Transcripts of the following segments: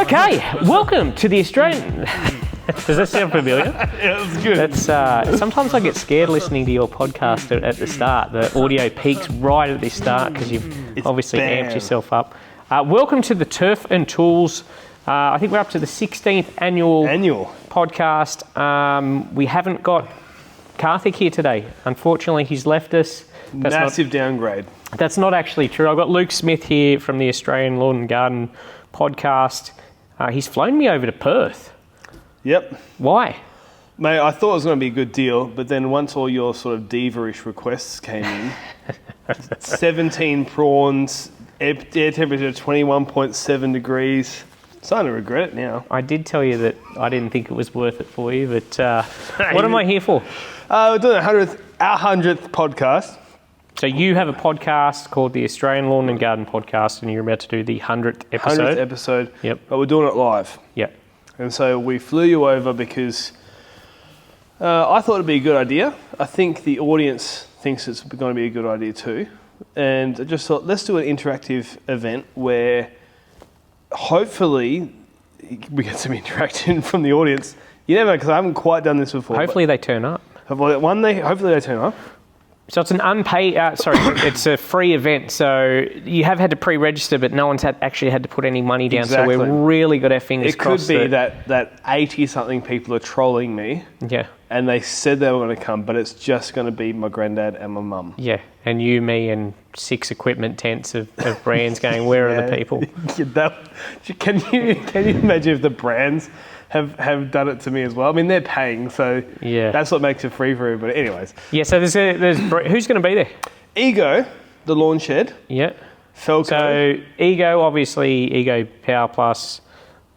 Okay, welcome to the Australian... Does that sound familiar? Yeah, it was good. That's sometimes I get scared listening to your podcast at the start. The audio peaks right at the start because you've obviously amped yourself up. Welcome to the Turf and Tools. I think we're up to the 16th annual podcast. We haven't got Karthik here today. Unfortunately, he's left us. Massive downgrade. That's not actually true. I've got Luke Smith here from the Australian Lawn and Garden podcast. He's flown me over to Perth. Yep. Why? Mate, I thought it was going to be a good deal, but then once all your sort of diva-ish requests came in, 17 prawns, air temperature 21.7 degrees, starting to regret it now. I did tell you that I didn't think it was worth it for you, but what am I here for? We're doing our 100th podcast. So you have a podcast called the Australian Lawn and Garden Podcast, and you're about to do the 100th episode. 100th episode, yep. But we're doing it live. Yep. And so we flew you over because I thought it'd be a good idea. I think the audience thinks it's going to be a good idea too. And I just thought, let's do an interactive event where hopefully we get some interaction from the audience. You never know, because I haven't quite done this before. Hopefully they turn up. Hopefully they turn up. So it's an unpaid, it's a free event. So you have had to pre-register, but no one's actually had to put any money down. Exactly. So we've really got our fingers crossed. It could be that 80-something people are trolling me. Yeah. And they said they were going to come, but it's just going to be my granddad and my mum. Yeah, and you, me, and 6 equipment tents of brands going, where are the people? Can you imagine if the brands have done it to me as well? I mean, they're paying, so yeah, that's what makes it free for everybody. Anyways. Yeah, so there's who's going to be there? Ego, the lawn shed. Yeah. Felco. So Ego, obviously, Ego Power Plus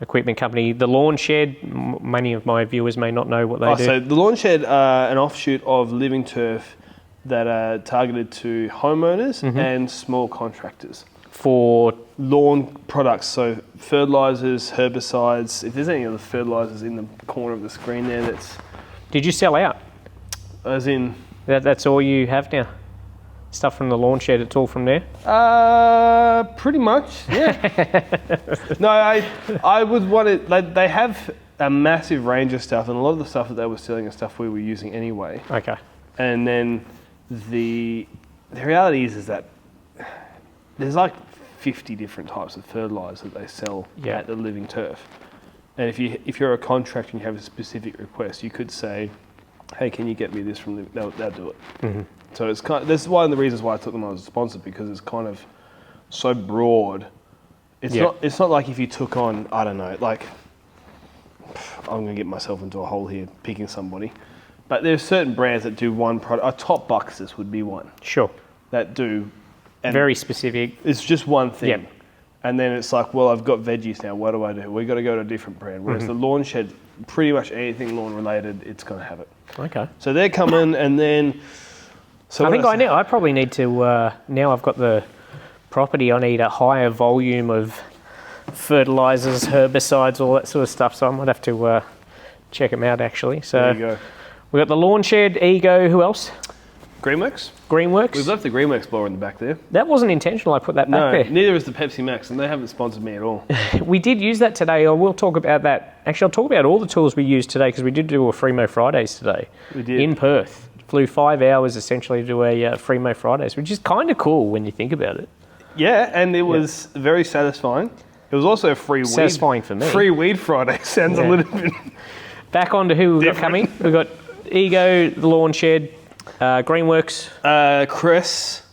equipment company. The Lawn Shed, many of my viewers may not know what they do. So the Lawn Shed are an offshoot of Living Turf that are targeted to homeowners and small contractors. For lawn products, so fertilisers, herbicides. If there's any other fertilisers in the corner of the screen there, that's... Did you sell out? As in... That's all you have now? Stuff from the Lawn Shed, it's all from there? Pretty much, yeah. No, I would want it... They have a massive range of stuff, and a lot of the stuff that they were selling is stuff we were using anyway. Okay. And then the reality is that there's like 50 different types of fertiliser that they sell at the Living Turf. And if you're a contractor and you have a specific request, you could say, hey, can you get me this from they'll do it. Mm-hmm. So it's this is one of the reasons why I took them on as a sponsor, because it's kind of so broad. It's not like if you took on, I don't know, like, I'm going to get myself into a hole here picking somebody. But there's certain brands that do one product. Top Buxus would be one. Sure. That do... Very specific. It's just one thing. Yep. And then it's like, well, I've got veggies now. What do I do? We've got to go to a different brand. Whereas the Lawn Shed, pretty much anything lawn related, it's going to have it. Okay. So they're coming, and then... So I probably need to, now I've got the property, I need a higher volume of fertilisers, herbicides, all that sort of stuff. So I might have to check them out, actually. So there you go. We've got the Lawn Shed, Ego, who else? Greenworks. Greenworks. We've left the Greenworks blower in the back there. That wasn't intentional, I put that back there. Neither is the Pepsi Max, and they haven't sponsored me at all. We did use that today. I will talk about that. Actually, I'll talk about all the tools we used today, because we did do a Free-Mo Fridays today. We did. In Perth. Flew 5 hours essentially to do a Free-Mo Fridays, which is kind of cool when you think about it. Yeah, and it was very satisfying. It was also a free weed. Satisfying for me. Free weed Friday sounds a little bit... Back on to who we've got coming. We've got Ego, the Lawn Shed, Greenworks.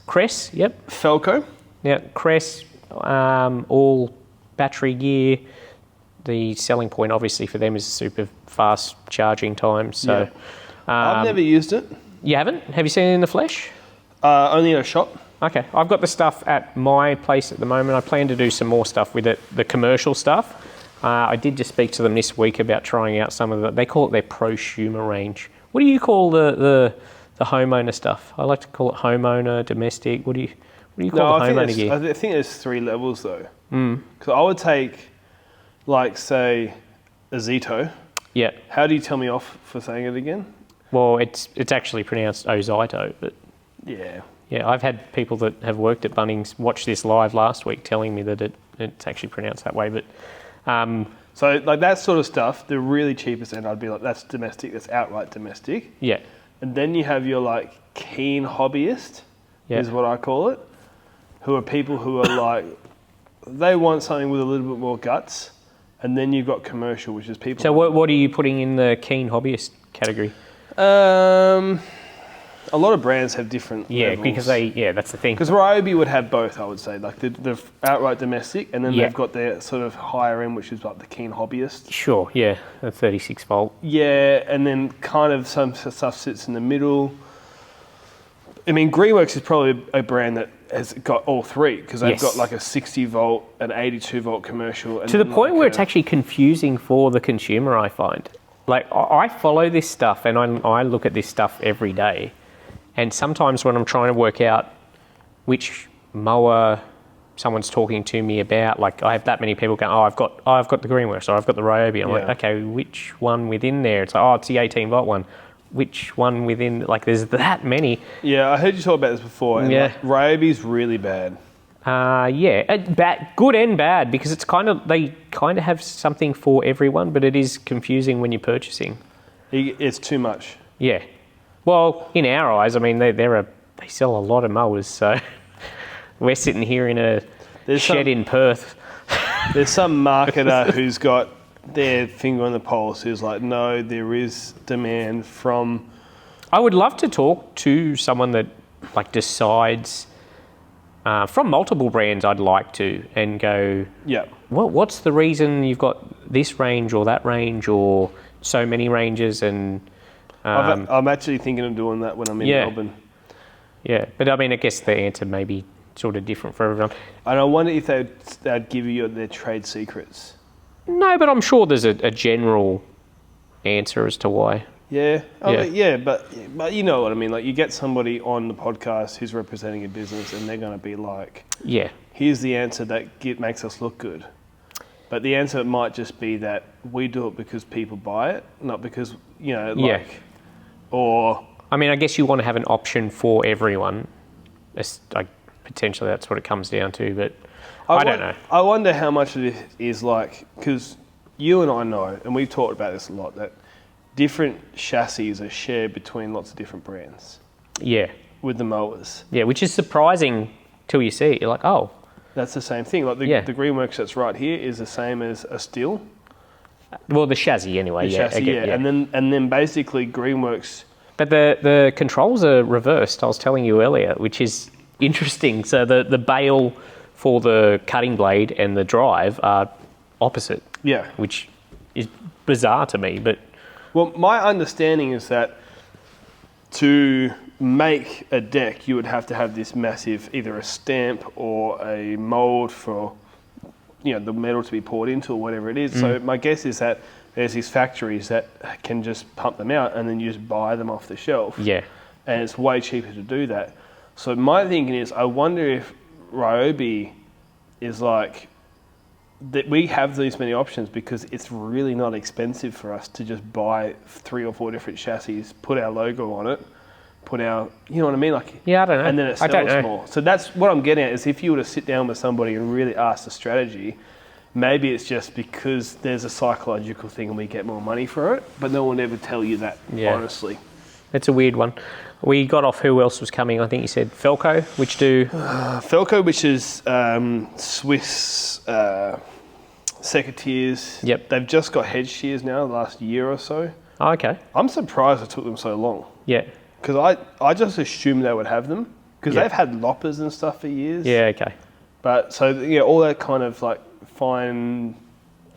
Cress, yep. Felco. Yeah, Cress, all battery gear. The selling point, obviously, for them is super fast charging times. So, I've never used it. You haven't? Have you seen it in the flesh? Only in a shop. Okay, I've got the stuff at my place at the moment. I plan to do some more stuff with it, the commercial stuff. I did just speak to them this week about trying out some of the, they call it their prosumer range. What do you call the homeowner stuff? I like to call it homeowner, domestic. What do you call the homeowner gear? I think there's 3 levels though. Because I would take, like, say, a Zito. Yeah. How do you tell me off for saying it again? Well, it's actually pronounced Ozito, but yeah. Yeah, I've had people that have worked at Bunnings watch this live last week telling me that it's actually pronounced that way. But So like that sort of stuff, the really cheapest end, I'd be like, that's domestic, that's outright domestic. Yeah. And then you have your like keen hobbyist, is what I call it, who are people who are like, they want something with a little bit more guts. And then you've got commercial, which is people. So what are you putting in the keen hobbyist category? A lot of brands have different levels. Because that's the thing. Because Ryobi would have both, I would say, like the outright domestic, and then they've got their sort of higher end, which is like the keen hobbyist. Sure, yeah, the 36 volt. Yeah, and then kind of some stuff sits in the middle. I mean, Greenworks is probably a brand that has got all three, because they've got like a 60 volt, an 82 volt commercial. And to the point where it's actually confusing for the consumer, I find. Like, I follow this stuff and I look at this stuff every day. And sometimes when I'm trying to work out which mower someone's talking to me about, like I have that many people going, I've got the Greenworks, or I've got the Ryobi. I'm like, okay, which one within there? It's like, it's the 18 volt one. Which one within, like there's that many. Yeah, I heard you talk about this before. And like, Ryobi's really bad. Bad, good and bad, because they kind of have something for everyone, but it is confusing when you're purchasing. It's too much. Yeah. Well, in our eyes, I mean, they sell a lot of mowers, so we're sitting here in a shed in Perth. There's some marketer who's got their finger on the pulse, who's like, no, there is demand from... I would love to talk to someone that like decides from multiple brands. I'd like to, and go, what's the reason you've got this range or that range or so many ranges? And I'm actually thinking of doing that when I'm in Melbourne. Yeah, but I mean, I guess the answer may be sort of different for everyone. And I wonder if they'd give you their trade secrets. No, but I'm sure there's a general answer as to why. Yeah, but you know what I mean. Like, you get somebody on the podcast who's representing a business, and they're going to be like, here's the answer that makes us look good. But the answer might just be that we do it because people buy it, not because, or... I mean, I guess you want to have an option for everyone. Potentially that's what it comes down to, but I don't know. I wonder how much of it is like, because you and I know, and we've talked about this a lot, that different chassis are shared between lots of different brands. Yeah. With the mowers. Yeah, which is surprising till you see it. You're like, oh. That's the same thing. Like the Greenworks that's right here is the same as a Steel. Well, the chassis anyway. Chassis. And then basically Greenworks. But the controls are reversed, I was telling you earlier, which is interesting. So the bail for the cutting blade and the drive are opposite. Yeah. Which is bizarre to me, but... Well, my understanding is that to make a deck, you would have to have this massive, either a stamp or a mould for, the metal to be poured into or whatever it is. So my guess is that there's these factories that can just pump them out and then you just buy them off the shelf. Yeah. And it's way cheaper to do that. So my thinking is, I wonder if Ryobi is like, that we have these many options because it's really not expensive for us to just buy 3 or 4 different chassis, put our logo on it, put our, you know what I mean? Like, I don't know. And then it sells more. So that's what I'm getting at, is if you were to sit down with somebody and really ask the strategy, maybe it's just because there's a psychological thing and we get more money for it, but no one ever tell you that, honestly. It's a weird one. We got off who else was coming. I think you said Felco, which do... Felco, which is Swiss secateurs. Yep. They've just got head shears now, the last year or so. Oh, okay. I'm surprised it took them so long. Yeah. Because I just assumed they would have them. Because they've had loppers and stuff for years. Yeah, okay. But so, all that kind of like fine...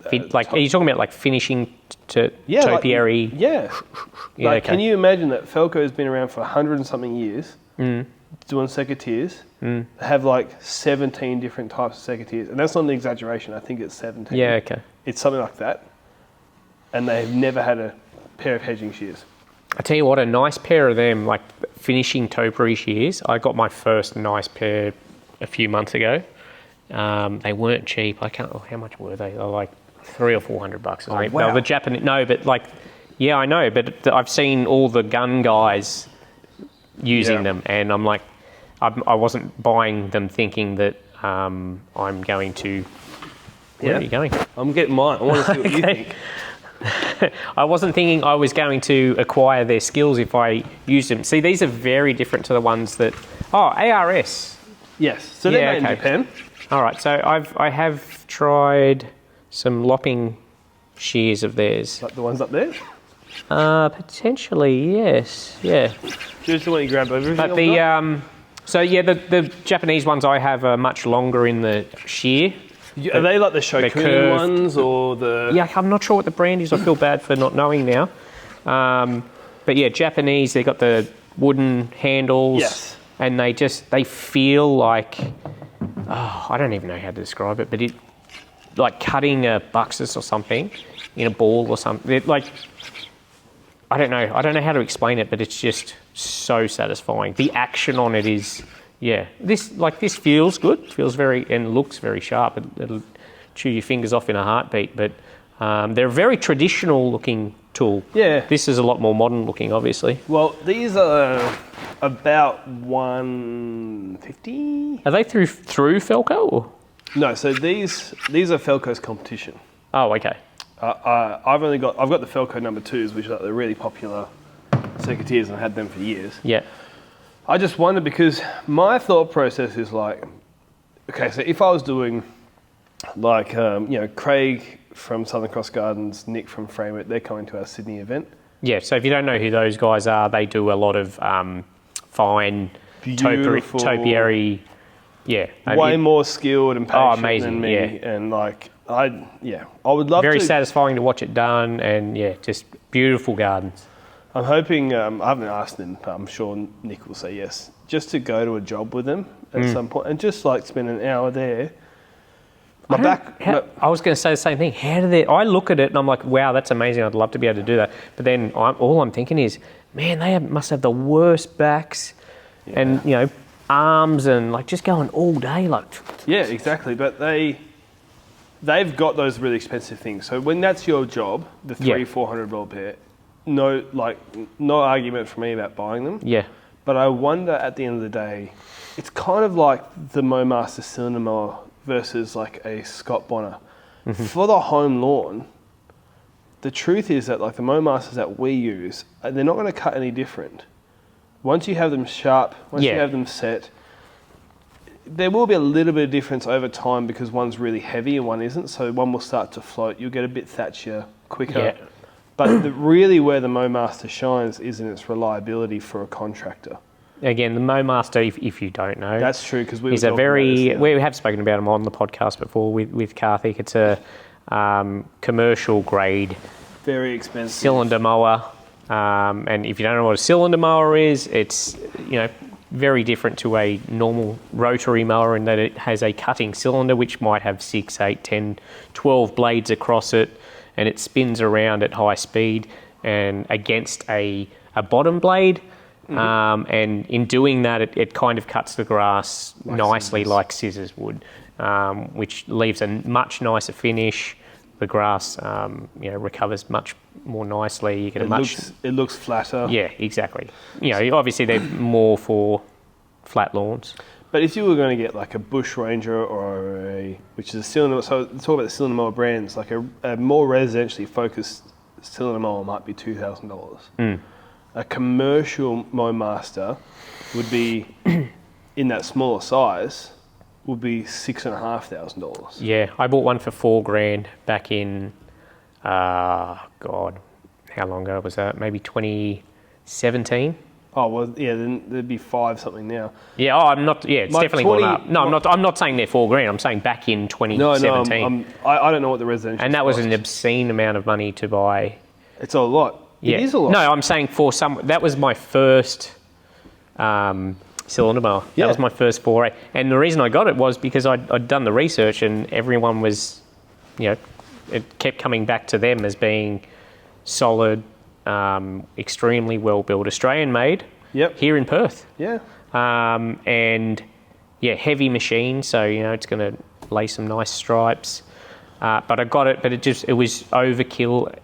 are you talking about like finishing topiary? Can you imagine that Felco has been around for 100 and something years, doing secateurs, they have like 17 different types of secateurs, and that's not an exaggeration, I think it's 17. Yeah, okay. It's something like that, and they've never had a pair of hedging shears. I tell you what, a nice pair of them, like finishing topiary shears, I got my first nice pair a few months ago. They weren't cheap. How much were they? They were like $300 or $400. Oh, wow. The Japanese, I know, but I've seen all the gun guys using them, and I'm like, I wasn't buying them thinking that I'm going to Where are you going? I'm getting mine. I want to see what you think. I wasn't thinking I was going to acquire their skills if I used them. See, these are very different to the ones that... Oh, ARS. Yes. So they're made in Japan. All right. So I have tried some lopping shears of theirs. Like the ones up there? Potentially, yes. Yeah. Just the one you grab everything. But the Japanese ones I have are much longer in the shear. Are they like the Shokunin ones or the... Yeah, I'm not sure what the brand is. I feel bad for not knowing now. But yeah, Japanese, they've got the wooden handles. Yes. And they feel like... Oh, I don't even know how to describe it, but it... Like cutting a buxus or something in a ball or something. I don't know how to explain it, but it's just so satisfying. The action on it is... Yeah, this feels good. Feels and looks very sharp. It'll chew your fingers off in a heartbeat. But they're a very traditional looking tool. Yeah. This is a lot more modern looking, obviously. Well, these are about $150. Are they through Felco? Or? No, so these are Felco's competition. Oh, okay. I've got the Felco number 2s, which are the really popular secateurs, and I had them for years. Yeah. I just wonder because my thought process is like, okay, so if I was doing like, Craig from Southern Cross Gardens, Nick from Frame It, they're coming to our Sydney event. Yeah, so if you don't know who those guys are, they do a lot of fine topiary. Yeah. Way more skilled and patient amazing, than me. Yeah. And like, I would love Very satisfying to watch it done, and yeah, just beautiful gardens. I'm hoping, I haven't asked him, but I'm sure Nick will say yes, just to go to a job with them at some point and just like spend an hour there. I was going to say the same thing. I look at it and I'm like, wow, that's amazing. I'd love to be able to do that. But then all I'm thinking is, man, must have the worst backs and, arms and like just going all day. Like. Yeah, exactly. But they've got those really expensive things. So when that's your job, the $300-$400 pair, no argument for me about buying them. Yeah. But I wonder at the end of the day, it's kind of like the Mowmaster cylinder mower versus like a Scott Bonner. Mm-hmm. For the home lawn, the truth is that like the Mowmasters that we use, they're not going to cut any different. Once you have them sharp, you have them set, there will be a little bit of difference over time because one's really heavy and one isn't. So one will start to float. You'll get a bit thatchier quicker. Yeah. But really where the Mowmaster shines is in its reliability for a contractor. Again, the Mowmaster, if you don't know... That's true, because we have spoken about them on the podcast before with Karthik. It's a commercial grade... Very expensive. Cylinder mower. And if you don't know what a cylinder mower is, it's, very different to a normal rotary mower in that it has a cutting cylinder which might have 6, 8, 10, 12 blades across it, and it spins around at high speed and against a bottom blade. Mm-hmm. And in doing that, it kind of cuts the grass nicely like scissors would, which leaves a much nicer finish. The grass, recovers much more nicely. You get it looks flatter. Yeah, exactly. Obviously they're more for flat lawns. But if you were going to get like a Bush Ranger or which is a cylinder, so talk about the cylinder mower brands, like a more residentially focused cylinder mower might be $2,000. Mm. A commercial Mowmaster would be, in that smaller size, would be $6,500. Yeah, I bought one for $4,000 back in, how long ago was that? Maybe 2017. Oh well, yeah. Then there'd be 5 something now. Yeah. Oh, I'm not. Yeah, it's definitely gone up. No, I'm not saying they're $4,000. I'm saying back in 2017. No, I don't know what the residential. And that was an obscene amount of money to buy. It's a lot. Yeah. It is a lot. No, I'm saying that was my first cylinder mower. Yeah. That was my first foray. And the reason I got it was because I'd done the research and everyone was, it kept coming back to them as being solid, extremely well built, Australian made. Yep. Here in Perth. Yeah. Heavy machine, so it's going to lay some nice stripes. But I got it, but it was overkill.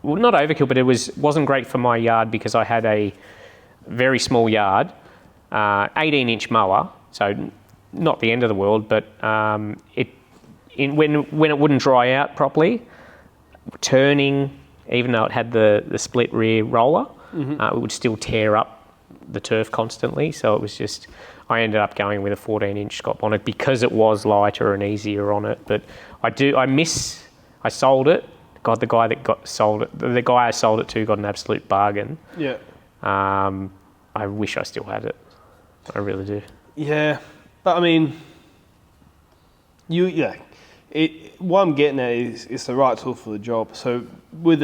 Well, not overkill, but it wasn't great for my yard because I had a very small yard, 18-inch mower, so not the end of the world, but it when it wouldn't dry out properly, turning, even though it had the split rear roller, it would still tear up the turf constantly. So it was just, I ended up going with a 14-inch Scott bonnet because it was lighter and easier on it. But I sold it. God, the guy I sold it to got an absolute bargain. Yeah. I wish I still had it. I really do. Yeah, but I mean, what I'm getting at is it's the right tool for the job. So with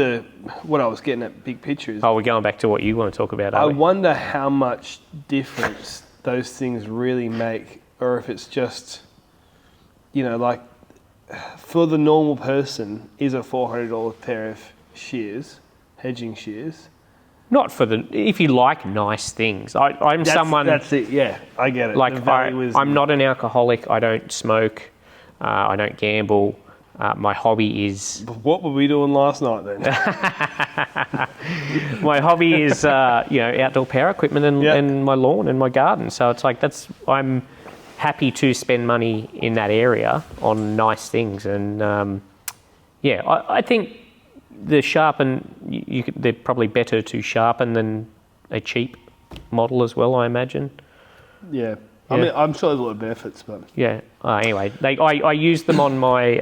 what I was getting at, big picture is... Oh, we're going back to what you want to talk about, I wonder how much difference those things really make, or if it's just, like, for the normal person, is a $400 pair of shears, hedging shears. Not for if you like nice things. That's it, yeah, I get it. Like, I'm not an alcoholic, I don't smoke, I don't gamble. My hobby is... What were we doing last night then? My hobby is, outdoor power equipment and my lawn and my garden. So it's like, I'm happy to spend money in that area on nice things. And I think the sharpen, they're probably better to sharpen than a cheap model as well, I imagine. Yeah. I mean, I'm sure there's a lot of benefits, but... Yeah. Anyway, I use them on my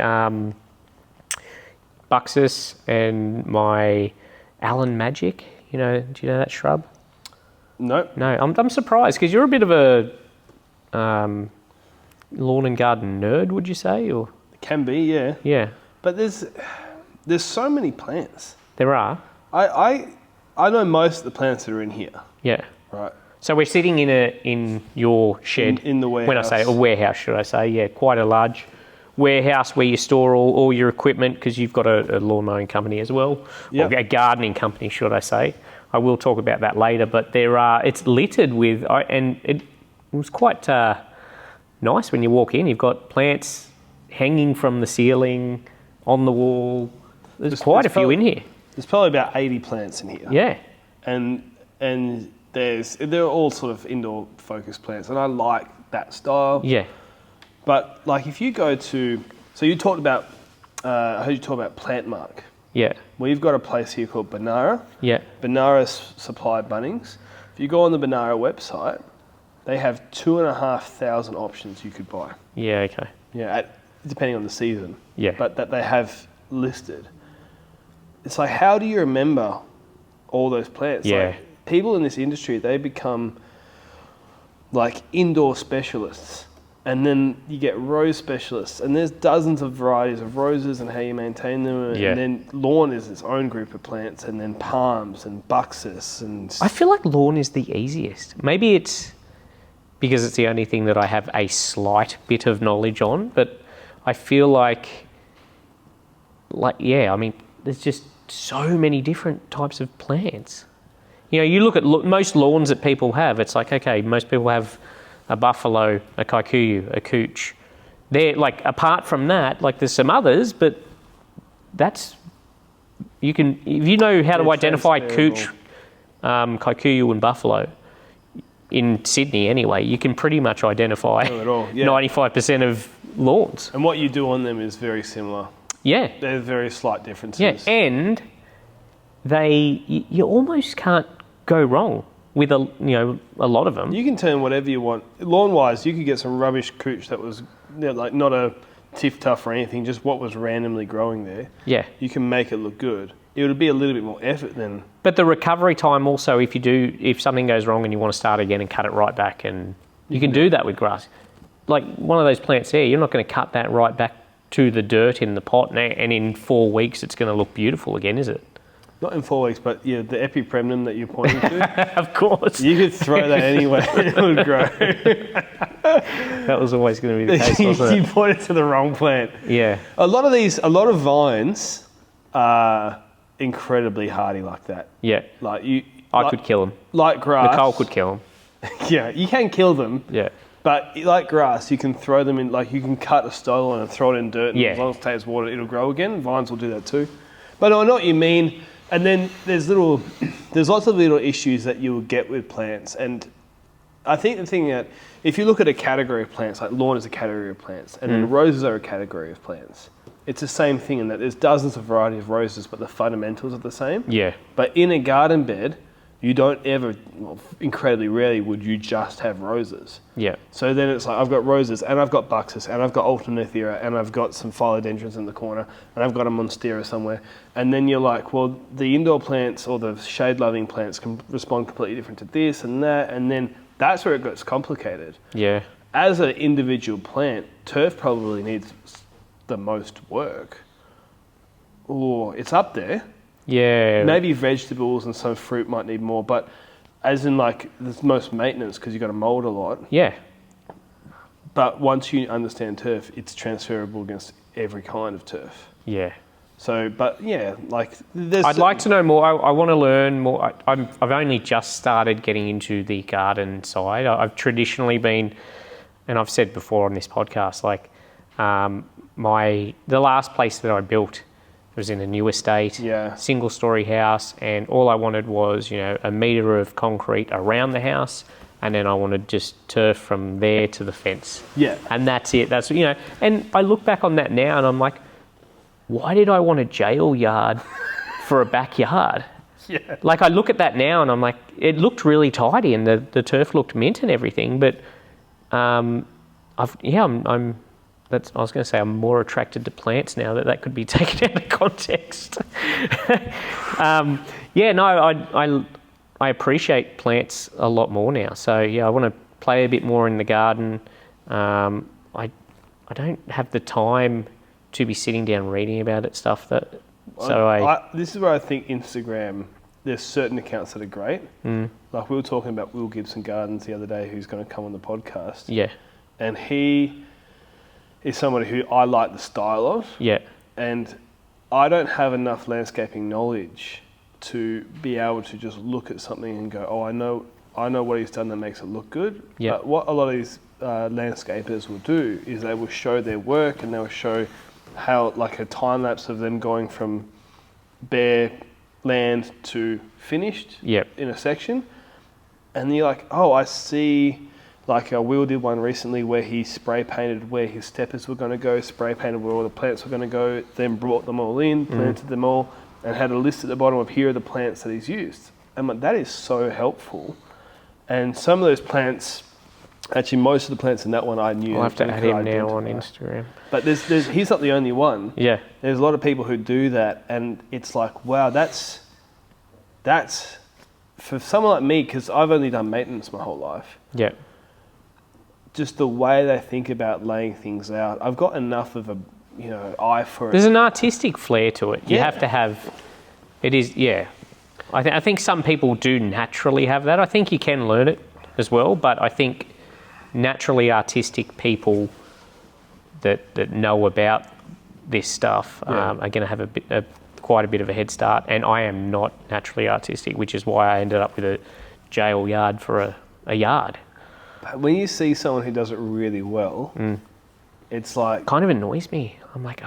Buxus and my Allen Magic. Do you know that shrub? No. No, I'm surprised because you're a bit of a lawn and garden nerd, would you say? Or it can be, yeah. Yeah. But there's so many plants. There are. I know most of the plants that are in here. Yeah. Right. So we're sitting in your shed. In the warehouse. When I say a warehouse, should I say? Yeah, quite a large warehouse where you store all your equipment because you've got a lawn mowing company as well. Yep. Or a gardening company, should I say. I will talk about that later, but it's littered with, and it was quite nice when you walk in. You've got plants hanging from the ceiling, on the wall. There's quite a few in here. There's probably about 80 plants in here. Yeah. And they're all sort of indoor focused plants, and I like that style. Yeah. But like if you go to, so you talked about, I heard you talk about Plantmark. Yeah. We've got a place here called Banara. Yeah. Banara supply Bunnings. If you go on the Banara website, they have 2,500 options you could buy. Yeah. Okay. Yeah, depending on the season. Yeah. But that they have listed. It's like, how do you remember all those plants? Yeah. Like, people in this industry, they become like indoor specialists, and then you get rose specialists, and there's dozens of varieties of roses and how you maintain them. Yeah. And then lawn is its own group of plants, and then palms and buxus and... I feel like lawn is the easiest. Maybe it's because it's the only thing that I have a slight bit of knowledge on, but I feel like I mean, there's just so many different types of plants. You look at most lawns that people have, it's like, okay, most people have a buffalo, a kikuyu, a cooch. They're like, apart from that, like there's some others, but if you know how to identify cooch, kikuyu and buffalo, in Sydney anyway, you can pretty much identify 95% of lawns. And what you do on them is very similar. Yeah. There's very slight differences. Yeah, and you almost can't go wrong with a lot of them. You can turn whatever you want. Lawn-wise, you could get some rubbish cooch that was like not a tiff tough or anything, just what was randomly growing there. Yeah. You can make it look good. It would be a little bit more effort than... But the recovery time also, if something goes wrong and you want to start again and cut it right back, and you can do that with grass. Like one of those plants there, you're not going to cut that right back to the dirt in the pot, and in 4 weeks it's going to look beautiful again, is it? Not in 4 weeks, but yeah, the epipremnum that you're pointing to. Of course. You could throw that anywhere and it would grow. That was always going to be the case, wasn't it? You pointed to the wrong plant. Yeah. A lot of vines are incredibly hardy like that. Yeah. I could kill them. Like grass. Nicole could kill them. Yeah, you can kill them. Yeah. But like grass, you can throw them in, like you can cut a stolon and throw it in dirt, and as long as it takes water, it'll grow again. Vines will do that too. But I know what you mean. And then there's lots of little issues that you will get with plants, and I think the thing that if you look at a category of plants, like lawn is a category of plants, and then roses are a category of plants. It's the same thing in that there's dozens of variety of roses, but the fundamentals are the same. Yeah. But in a garden bed, you don't ever, well, incredibly rarely would you just have roses. Yeah. So then it's like, I've got roses, and I've got buxus, and I've got alternithera, and I've got some philodendrons in the corner, and I've got a monstera somewhere. And then you're like, well, the indoor plants or the shade-loving plants can respond completely different to this and that, and then that's where it gets complicated. Yeah. As an individual plant, turf probably needs the most work. Or it's up there. Yeah. Maybe vegetables and some fruit might need more, but as in like there's most maintenance because you've got to mould a lot. Yeah. But once you understand turf, it's transferable against every kind of turf. Yeah. So, but yeah, like there's... I'd like to know more. I want to learn more. I've only just started getting into the garden side. I've traditionally been, and I've said before on this podcast, like the last place that I built was in a new estate, single-story house, and all I wanted was, a metre of concrete around the house, and then I wanted just turf from there to the fence. Yeah. And that's it. That's, and I look back on that now and I'm like, why did I want a jail yard for a backyard? Yeah. Like I look at that now and I'm like, it looked really tidy and the turf looked mint and everything, but I was going to say I'm more attracted to plants now that could be taken out of context. I appreciate plants a lot more now. So yeah, I want to play a bit more in the garden. I don't have the time to be sitting down reading about it stuff. This is where I think Instagram. There's certain accounts that are great. Like we were talking about Will Gibson Gardens the other day, who's going to come on the podcast. Yeah, and he is somebody who I like the style of. Yeah. And I don't have enough landscaping knowledge to be able to just look at something and go, oh, I know what he's done that makes it look good. Yeah. But what a lot of these landscapers will do is they will show their work and they'll show how, like a time lapse of them going from bare land to finished in a section. And you're like, oh, I see. Like Will did one recently where he spray painted where his steppers were going to go, spray painted where all the plants were going to go, then brought them all in, planted them all, and had a list at the bottom of here are the plants that he's used. And that is so helpful. And some of those plants, actually most of the plants in that one I knew. I'll have to add him now on Instagram. But he's not the only one. Yeah. There's a lot of people who do that, and it's like, wow, that's for someone like me, because I've only done maintenance my whole life. Yeah. Just the way they think about laying things out. I've got enough of a eye for it. There's an artistic flair to it. You have to have. It is, yeah. I think some people do naturally have that. I think you can learn it as well, but I think naturally artistic people that know about this stuff are going to have quite a bit of a head start. And I am not naturally artistic, which is why I ended up with a jail yard for a yard. When you see someone who does it really well, it's like... kind of annoys me. I'm like,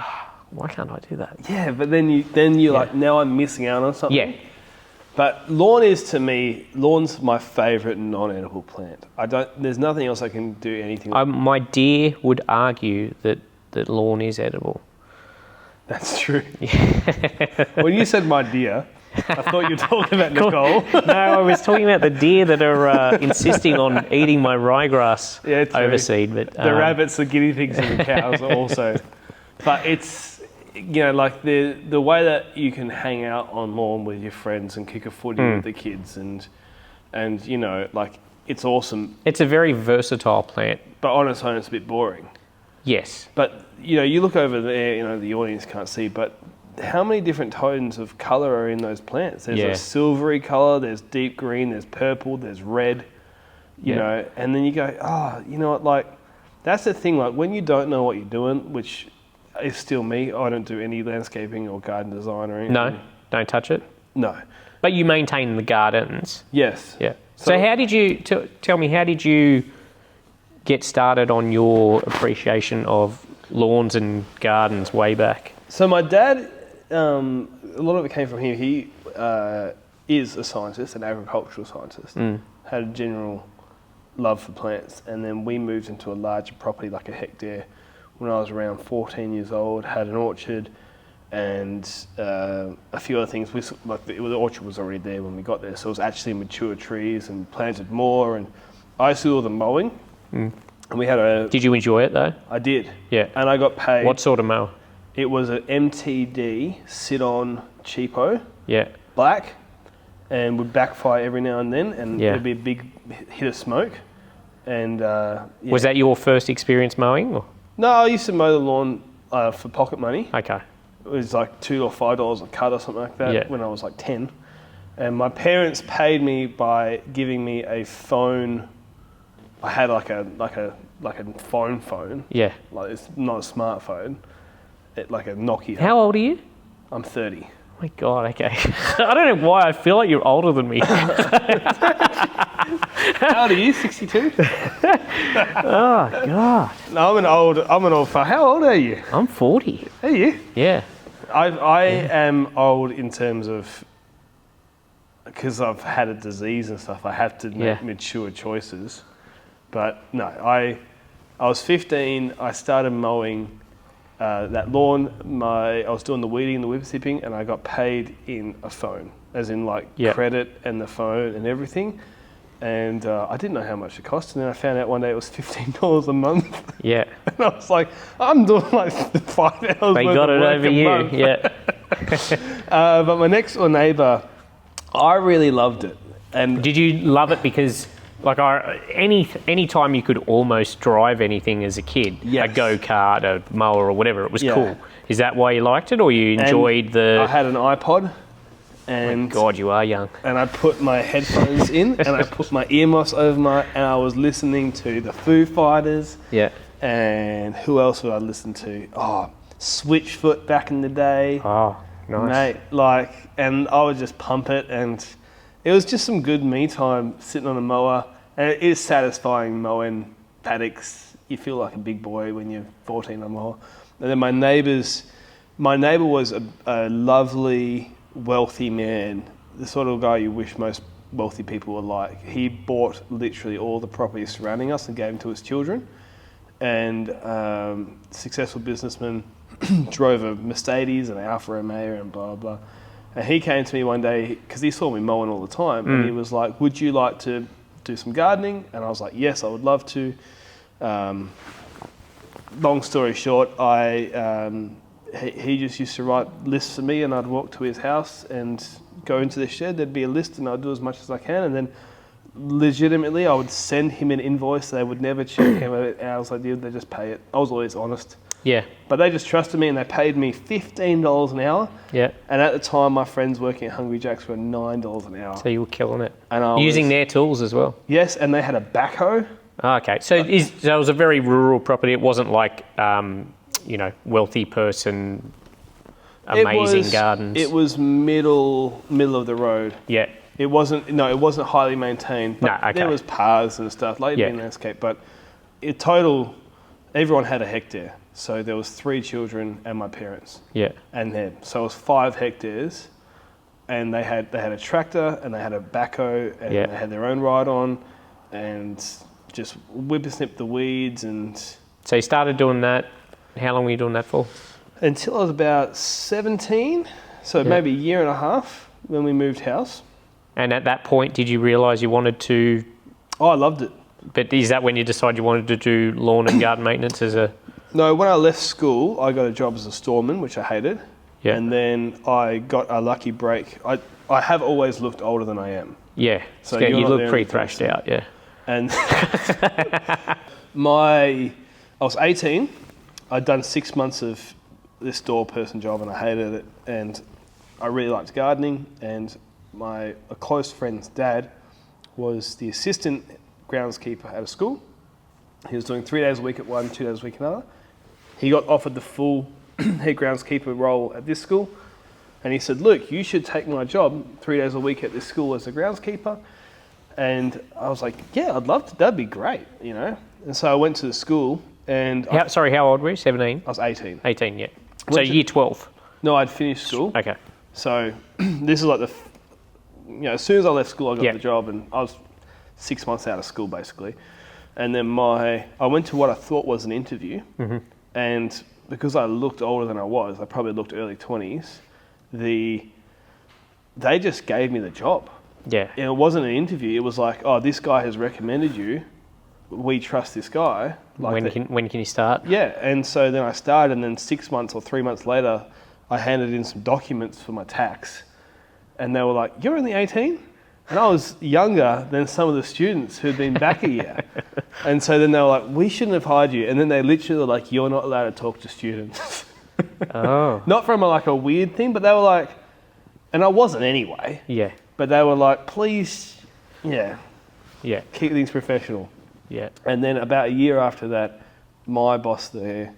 why can't I do that? Yeah, but then you're like, now I'm missing out on something. Yeah. But lawn's my favourite non-edible plant. There's nothing else I can do anything with. My deer would argue that lawn is edible. That's true. Yeah. When you said my deer... I thought you were talking about Nicole. No, I was talking about the deer that are insisting on eating my ryegrass overseed. But the rabbits, the guinea pigs, and the cows also. But it's like the way that you can hang out on lawn with your friends and kick a footy with the kids, and like it's awesome. It's a very versatile plant, but on its own, it's a bit boring. Yes, but you look over there. The audience can't see, but how many different tones of colour are in those plants? There's a silvery colour, there's deep green, there's purple, there's red, you know, and then you go, you know what, like, that's the thing, like, when you don't know what you're doing, which is still me, I don't do any landscaping or garden design or anything. No, don't touch it? No. But you maintain the gardens? Yes. Yeah. So how did you, tell me, how did you get started on your appreciation of lawns and gardens way back? So my dad... a lot of it came from him. He is a scientist, an agricultural scientist. Had a general love for plants. And then we moved into a larger property, like a hectare, when I was around 14 years old, had an orchard and a few other things. The orchard was already there when we got there, so it was actually mature trees and planted more. And I used to do all the mowing. And we had a... Did you enjoy it though? I did. Yeah. And I got paid... What sort of mower? It was an MTD sit-on cheapo. Yeah. Black. And would backfire every now and then, and Yeah. it'd be a big hit of smoke. And Was that your first experience mowing? Or? No, I used to mow the lawn for pocket money. Okay. It was like $2 or $5 a cut or something like that. Yeah. When I was like 10. And my parents paid me by giving me a phone. I had like a phone. Yeah. Like, it's not a smartphone. Like a Nokia. How old are you? I'm 30. Oh my God, okay. I don't know why I feel like you're older than me. How old are you? 62? Oh God. No, I'm an old fella. How old are you? I'm 40. Are you? Yeah. I am old in terms of, because I've had a disease and stuff, I have to make mature choices. But no, I was 15, I started mowing that lawn. I was doing the weeding and the whip sipping, and I got paid in a phone, as in like credit and the phone and everything. And I didn't know how much it cost, and then I found out one day it was $15 a month. Yeah. And I was like, I'm doing like 5 hours. They worth got of it work over a you. month. Yeah. But my next door neighbour, I really loved it. And Did you love it because, like, any time you could almost drive anything as a kid, Yes. a go-kart, a mower or whatever, it was Yeah. cool. Is that why you liked it, or you enjoyed I had an iPod. And God, you are young. And I put my headphones in, and I put my earmuffs over and I was listening to the Foo Fighters. Yeah. And who else would I listen to? Oh, Switchfoot back in the day. Oh, nice. Mate, and I would just pump it, and it was just some good me time sitting on a mower. And it is satisfying mowing paddocks. You feel like a big boy when you're 14 on a mower. And then my neighbour was a lovely, wealthy man, the sort of guy you wish most wealthy people were like. He bought literally all the properties surrounding us and gave them to his children. And successful businessman, drove a Mercedes and an Alfa Romeo and blah, blah. And he came to me one day, because he saw me mowing all the time, and he was like, would you like to do some gardening? And I was like, yes, I would love to. Long story short, he just used to write lists for me, and I'd walk to his house and go into the shed. There'd be a list, and I'd do as much as I can. And then legitimately, I would send him an invoice. They would never check how many hours I did. They just pay it. I was always honest. Yeah. But they just trusted me, and they paid me $15 an hour. Yeah. And at the time, my friends working at Hungry Jack's were $9 an hour. So you were killing it. And using their tools as well. Yes, and they had a backhoe. Oh, okay. So it was a very rural property. It wasn't like, wealthy person, amazing gardens. It was middle of the road. Yeah. It wasn't highly maintained. But No, okay. There was paths and stuff, like in landscape. But in total, everyone had a hectare. So there was 3 children and my parents. Yeah. And then, so it was 5 hectares. And they had a tractor, and they had a backhoe, and they had their own ride-on, and just whippersnip the weeds. And So you started doing that. How long were you doing that for? until I was about 17, so maybe a year and a half when we moved house. And at that point, did you realise you wanted to... Oh, I loved it. But is that when you decided you wanted to do lawn and garden maintenance as a... No, when I left school, I got a job as a storeman, which I hated. Yeah. And then I got a lucky break. I have always looked older than I am. Yeah. So you you're not look the pretty only thrashed person. out, yeah. And I was 18. I'd done 6 months of this store person job, and I hated it. And I really liked gardening. And a close friend's dad was the assistant groundskeeper at a school. He was doing 3 days a week at one, 2 days a week at another. He got offered the full head groundskeeper role at this school. And he said, look, you should take my job 3 days a week at this school as a groundskeeper. And I was like, yeah, I'd love to. That'd be great, And so I went to the school, and how old were you? 17? I was 18. 18, yeah. So year 12? No, I'd finished school. Okay. So this is like as soon as I left school, I got the job, and I was 6 months out of school, basically. And then I went to what I thought was an interview, and because I looked older than I was, I probably looked early 20s, they just gave me the job. Yeah. And it wasn't an interview. It was like, oh, this guy has recommended you. We trust this guy. Like when can you start? Yeah. And so then I started, and then 6 months or 3 months later, I handed in some documents for my tax. And they were like, you're only 18? And I was younger than some of the students who'd been back a year. And so then they were like, we shouldn't have hired you. And then they literally were like, you're not allowed to talk to students. Oh. Not from a weird thing, but they were like, and I wasn't anyway. Yeah. But they were like, please, Yeah. keep things professional. Yeah. And then about a year after that, my boss there,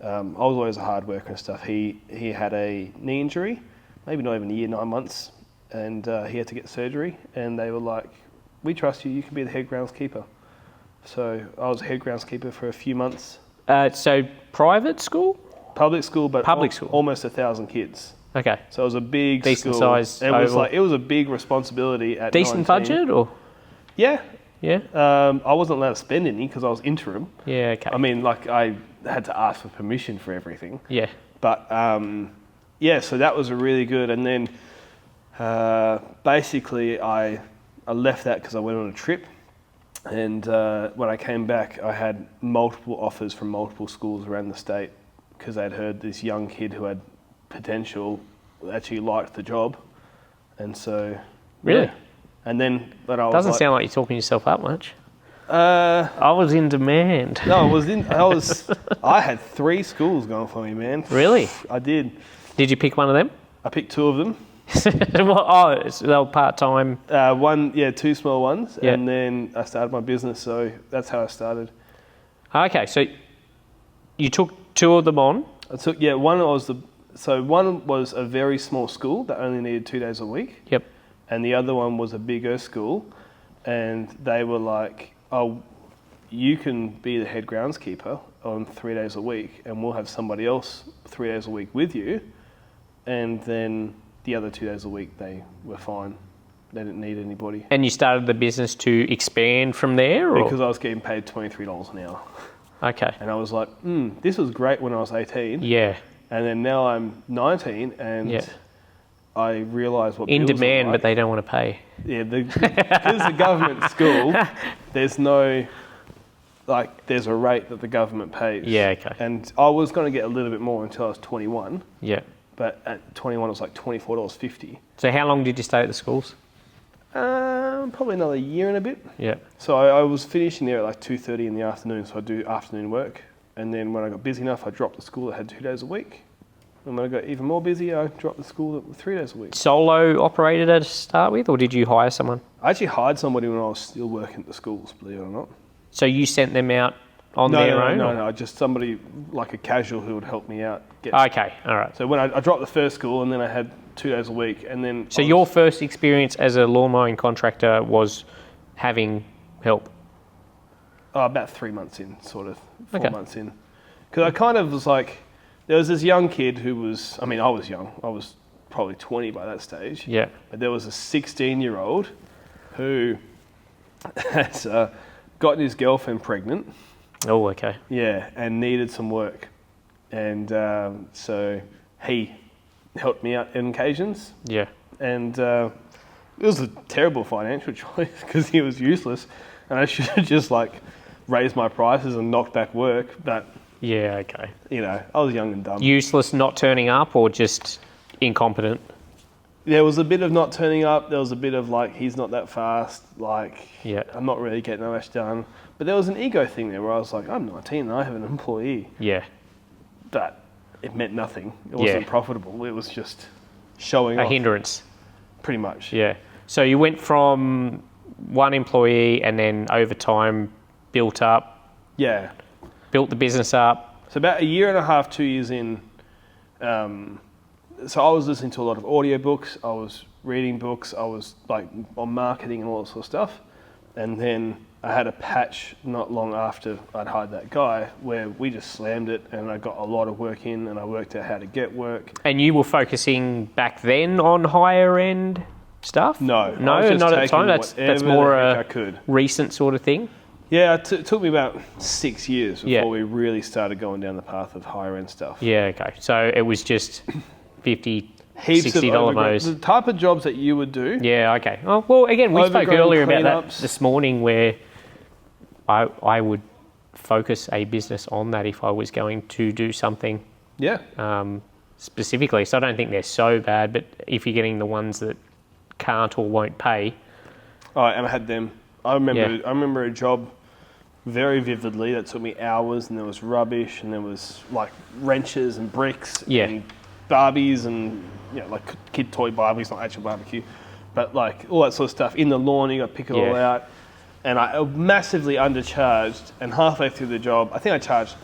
I was always a hard worker and stuff. He had a knee injury, maybe not even a year, 9 months. And he had to get surgery, and they were like, we trust you, you can be the head groundskeeper. So I was head groundskeeper for a few months. So private school? Public school, but school. Almost 1,000 kids. Okay. So it was a big decent school. size. It was a big responsibility at decent 19. budget, or? Yeah. Yeah. I wasn't allowed to spend any because I was interim. Yeah. Okay. I mean, I had to ask for permission for everything. Yeah. But so that was a really good. And then basically I left that because I went on a trip, and when I came back I had multiple offers from multiple schools around the state because they'd heard this young kid who had potential actually liked the job. And so really? Yeah. And then but I doesn't sound like you're talking yourself up much. I was in demand. No, I had 3 schools going for me, man. Really? I did. Did you pick one of them? I picked 2 of them. So they were part-time? 2 small ones. Yeah. And then I started my business, so that's how I started. Okay, so you took 2 of them on? One was a very small school that only needed 2 days a week. Yep. And the other one was a bigger school, and they were like, oh, you can be the head groundskeeper on 3 days a week, and we'll have somebody else 3 days a week with you. And then the other 2 days a week, they were fine. They didn't need anybody. And you started the business to expand from there? Or? Because I was getting paid $23 an hour. Okay. And I was like, this was great when I was 18. Yeah. And then now I'm 19, and I realise what in bills demand, are like. but they don't want to pay. Yeah, because it's a government school, there's no, there's a rate that the government pays. Yeah, okay. And I was going to get a little bit more until I was 21. Yeah. But at 21, it was like $24.50. So how long did you stay at the schools? Probably another year and a bit. Yeah. So I was finishing there at 2:30 in the afternoon, so I do afternoon work. And then when I got busy enough, I dropped the school that had 2 days a week. And when I got even more busy, I dropped the school that was 3 days a week. Solo operated to start with, or did you hire someone? I actually hired somebody when I was still working at the schools, believe it or not. So you sent them out on their own? No, just somebody like a casual who would help me out. Okay, all right. So when I dropped the first school, and then I had 2 days a week, and then... So your first experience as a lawn mowing contractor was having help? About 3 months in, sort of, 4 months in. Because I kind of was like... There was this young kid who was... I mean, I was young. I was probably 20 by that stage. Yeah. But there was a 16-year-old who has gotten his girlfriend pregnant. Oh, okay. Yeah, and needed some work. And so he helped me out on occasions. Yeah. And it was a terrible financial choice because he was useless. And I should have just raised my prices and knocked back work. But... Yeah, okay. I was young and dumb. Useless not turning up, or just incompetent? There was a bit of not turning up. There was a bit of he's not that fast. I'm not really getting that much done. But there was an ego thing there where I was like, I'm 19 and I have an employee. Yeah. But it meant nothing. It wasn't profitable. It was just showing off. A hindrance. Pretty much. Yeah. So you went from one employee and then over time built up. Yeah. Built the business up. So about a year and a half, 2 years in, so I was listening to a lot of audiobooks, I was reading books, I was on marketing and all that sort of stuff. And then I had a patch not long after I'd hired that guy where we just slammed it, and I got a lot of work in, and I worked out how to get work. And you were focusing back then on higher end stuff? No, I No, was just not at the taking time. That's whatever more the heck a I could. recent sort of thing. Yeah, it took me about 6 years before we really started going down the path of higher end stuff. Yeah, okay. So it was just $50, Heaps of $60 mows. the type of jobs that you would do. Yeah, okay. Oh, well, again, we spoke Overgrown earlier about that cleanups. this morning, where I would focus a business on that if I was going to do something specifically. So I don't think they're so bad, but if you're getting the ones that can't or won't pay. Oh, and I had them. I remember a job very vividly that took me hours, and there was rubbish, and there was like wrenches and bricks and Barbies and like kid toy Barbies, not actual barbecue, but like all that sort of stuff in the lawn. You got to pick it all out, and I massively undercharged. And halfway through the job, I think I charged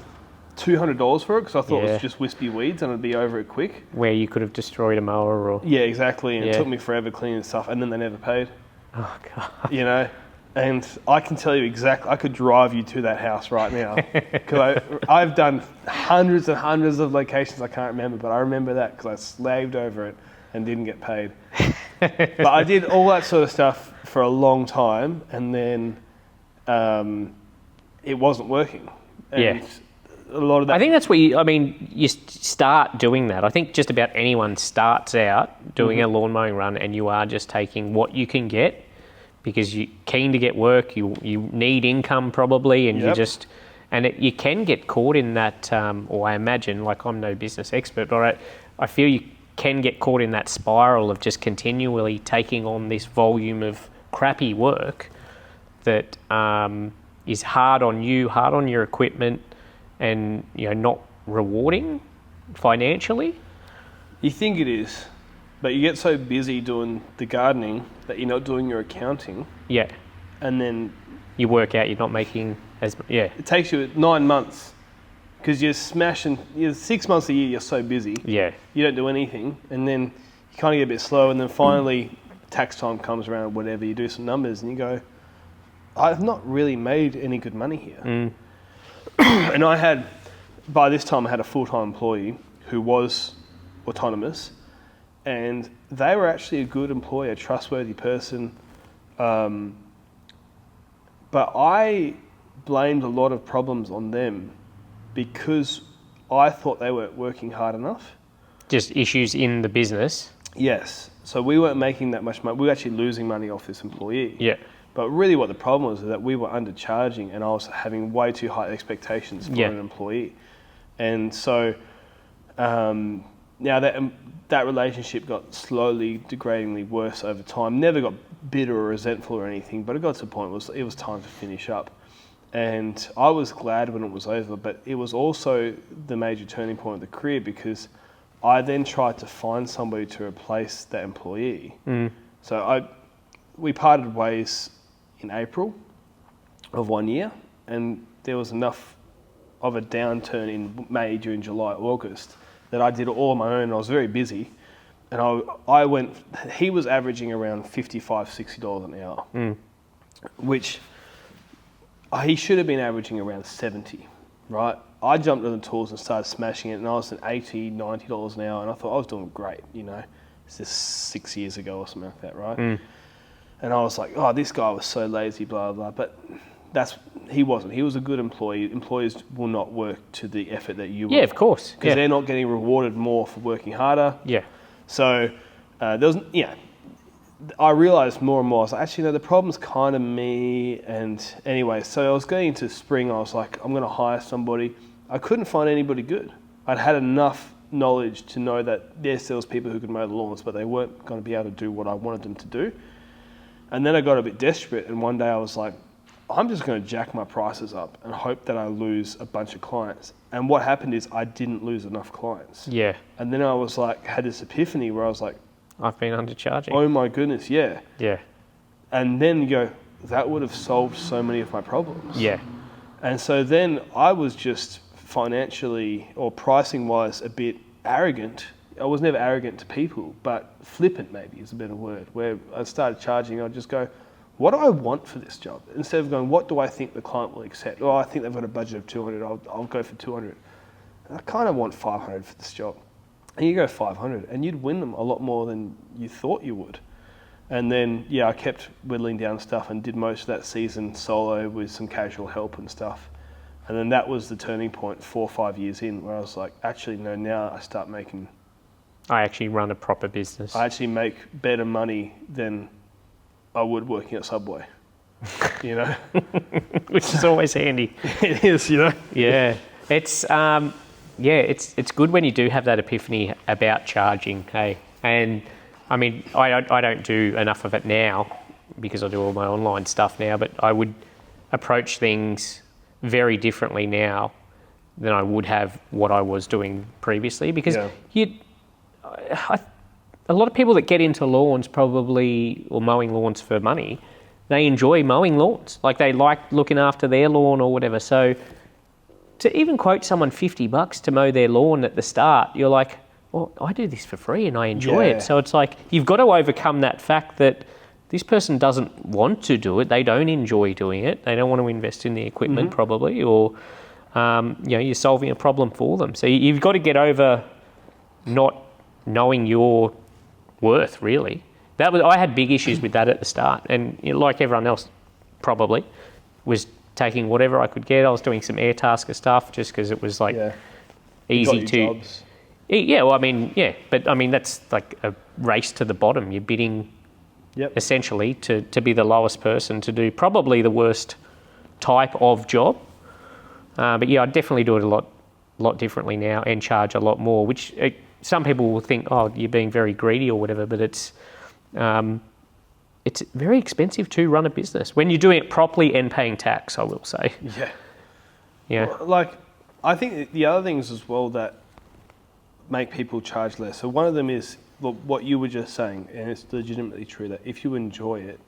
$200 for it because I thought it was just wispy weeds and I'd be over it quick. Where you could have destroyed a mower or... Yeah, exactly. And it took me forever cleaning stuff, and then they never paid. Oh, God. And I can tell you exactly, I could drive you to that house right now. Because I've done hundreds and hundreds of locations I can't remember, but I remember that because I slaved over it and didn't get paid. But I did all that sort of stuff for a long time, and then it wasn't working. And a lot of that... I think that's where you start doing that. I think just about anyone starts out doing a lawn mowing run, and you are just taking what you can get, because you're keen to get work, you need income probably, and you can get caught in that, or I imagine, like I'm no business expert, but I feel you can get caught in that spiral of just continually taking on this volume of crappy work that is hard on you, hard on your equipment, and not rewarding financially. You think it is, but you get so busy doing the gardening that you're not doing your accounting. Yeah. And then... you work out you're not making as... Yeah. It takes you 9 months because you're smashing... 6 months a year, you're so busy. Yeah. You don't do anything. And then you kind of get a bit slow, and then finally tax time comes around, whatever, you do some numbers and you go, I've not really made any good money here. And by this time I had a full-time employee who was autonomous, and they were actually a good employee, a trustworthy person. But I blamed a lot of problems on them because I thought they weren't working hard enough. Just issues in the business? Yes. So we weren't making that much money. We were actually losing money off this employee. Yeah. But really what the problem was is that we were undercharging, and I was having way too high expectations for an employee. And so... now that relationship got slowly, degradingly worse over time. Never got bitter or resentful or anything, but it got to the point it was time to finish up. And I was glad when it was over, but it was also the major turning point of the career, because I then tried to find somebody to replace that employee. So we parted ways in April of 1 year, and there was enough of a downturn in May, June, July, August that I did all on my own. I was very busy, and he was averaging around $55, $60 an hour, which he should have been averaging around 70, right? I jumped on the tools and started smashing it, and I was at $80, $90 an hour, and I thought I was doing great, It's just 6 years ago or something like that, right? And I was like, oh, this guy was so lazy, blah, blah, blah. But he wasn't. He was a good employee. Employers will not work to the effort that you will. Yeah, of course. Because they're not getting rewarded more for working harder. Yeah. So there was, I realised more and more, I was like, actually, no, the problem's kind of me. And anyway, so I was going into spring, I was like, I'm going to hire somebody. I couldn't find anybody good. I'd had enough knowledge to know that, yes, there was people who could mow the lawns, but they weren't going to be able to do what I wanted them to do. And then I got a bit desperate, and one day I was like, I'm just going to jack my prices up and hope that I lose a bunch of clients. And what happened is I didn't lose enough clients. Yeah. And then I was like, had this epiphany where I was like, I've been undercharging. Oh my goodness, yeah. Yeah. And then you go, that would have solved so many of my problems. Yeah. And so then I was just financially or pricing wise a bit arrogant. I was never arrogant to people, but flippant maybe is a better word, where I started charging, I'd just go, what do I want for this job? Instead of going, what do I think the client will accept? Oh, I think they've got a budget of 200, I'll go for 200. I kind of want 500 for this job. And you go 500, and you'd win them a lot more than you thought you would. And then, I kept whittling down stuff and did most of that season solo with some casual help and stuff. And then that was the turning point 4 or 5 years in where I was like, actually, no, now I actually run a proper business. I actually make better money than I would working at Subway, Which is always handy. It is, Yeah. It's good when you do have that epiphany about charging, hey? And I mean, I don't do enough of it now because I do all my online stuff now, but I would approach things very differently now than I would have what I was doing previously, because a lot of people that get into lawns or mowing lawns for money, they enjoy mowing lawns. Like they like looking after their lawn or whatever. So to even quote someone $50 to mow their lawn at the start, you're like, well, I do this for free and I enjoy it. So it's like, you've got to overcome that fact that this person doesn't want to do it. They don't enjoy doing it. They don't want to invest in the equipment probably, or, you're solving a problem for them. So you've got to get over not knowing your worth, really. I had big issues with that at the start, and like everyone else probably was taking whatever I could get. I was doing some Airtasker stuff just because it was easy to jobs. But that's like a race to the bottom. You're bidding essentially to be the lowest person to do probably the worst type of job. I definitely do it a lot differently now and charge a lot more, which some people will think, oh, you're being very greedy or whatever, but it's very expensive to run a business when you're doing it properly and paying tax, I will say. Yeah. Well, I think the other things as well that make people charge less. So one of them is what you were just saying, and it's legitimately true, that if you enjoy it,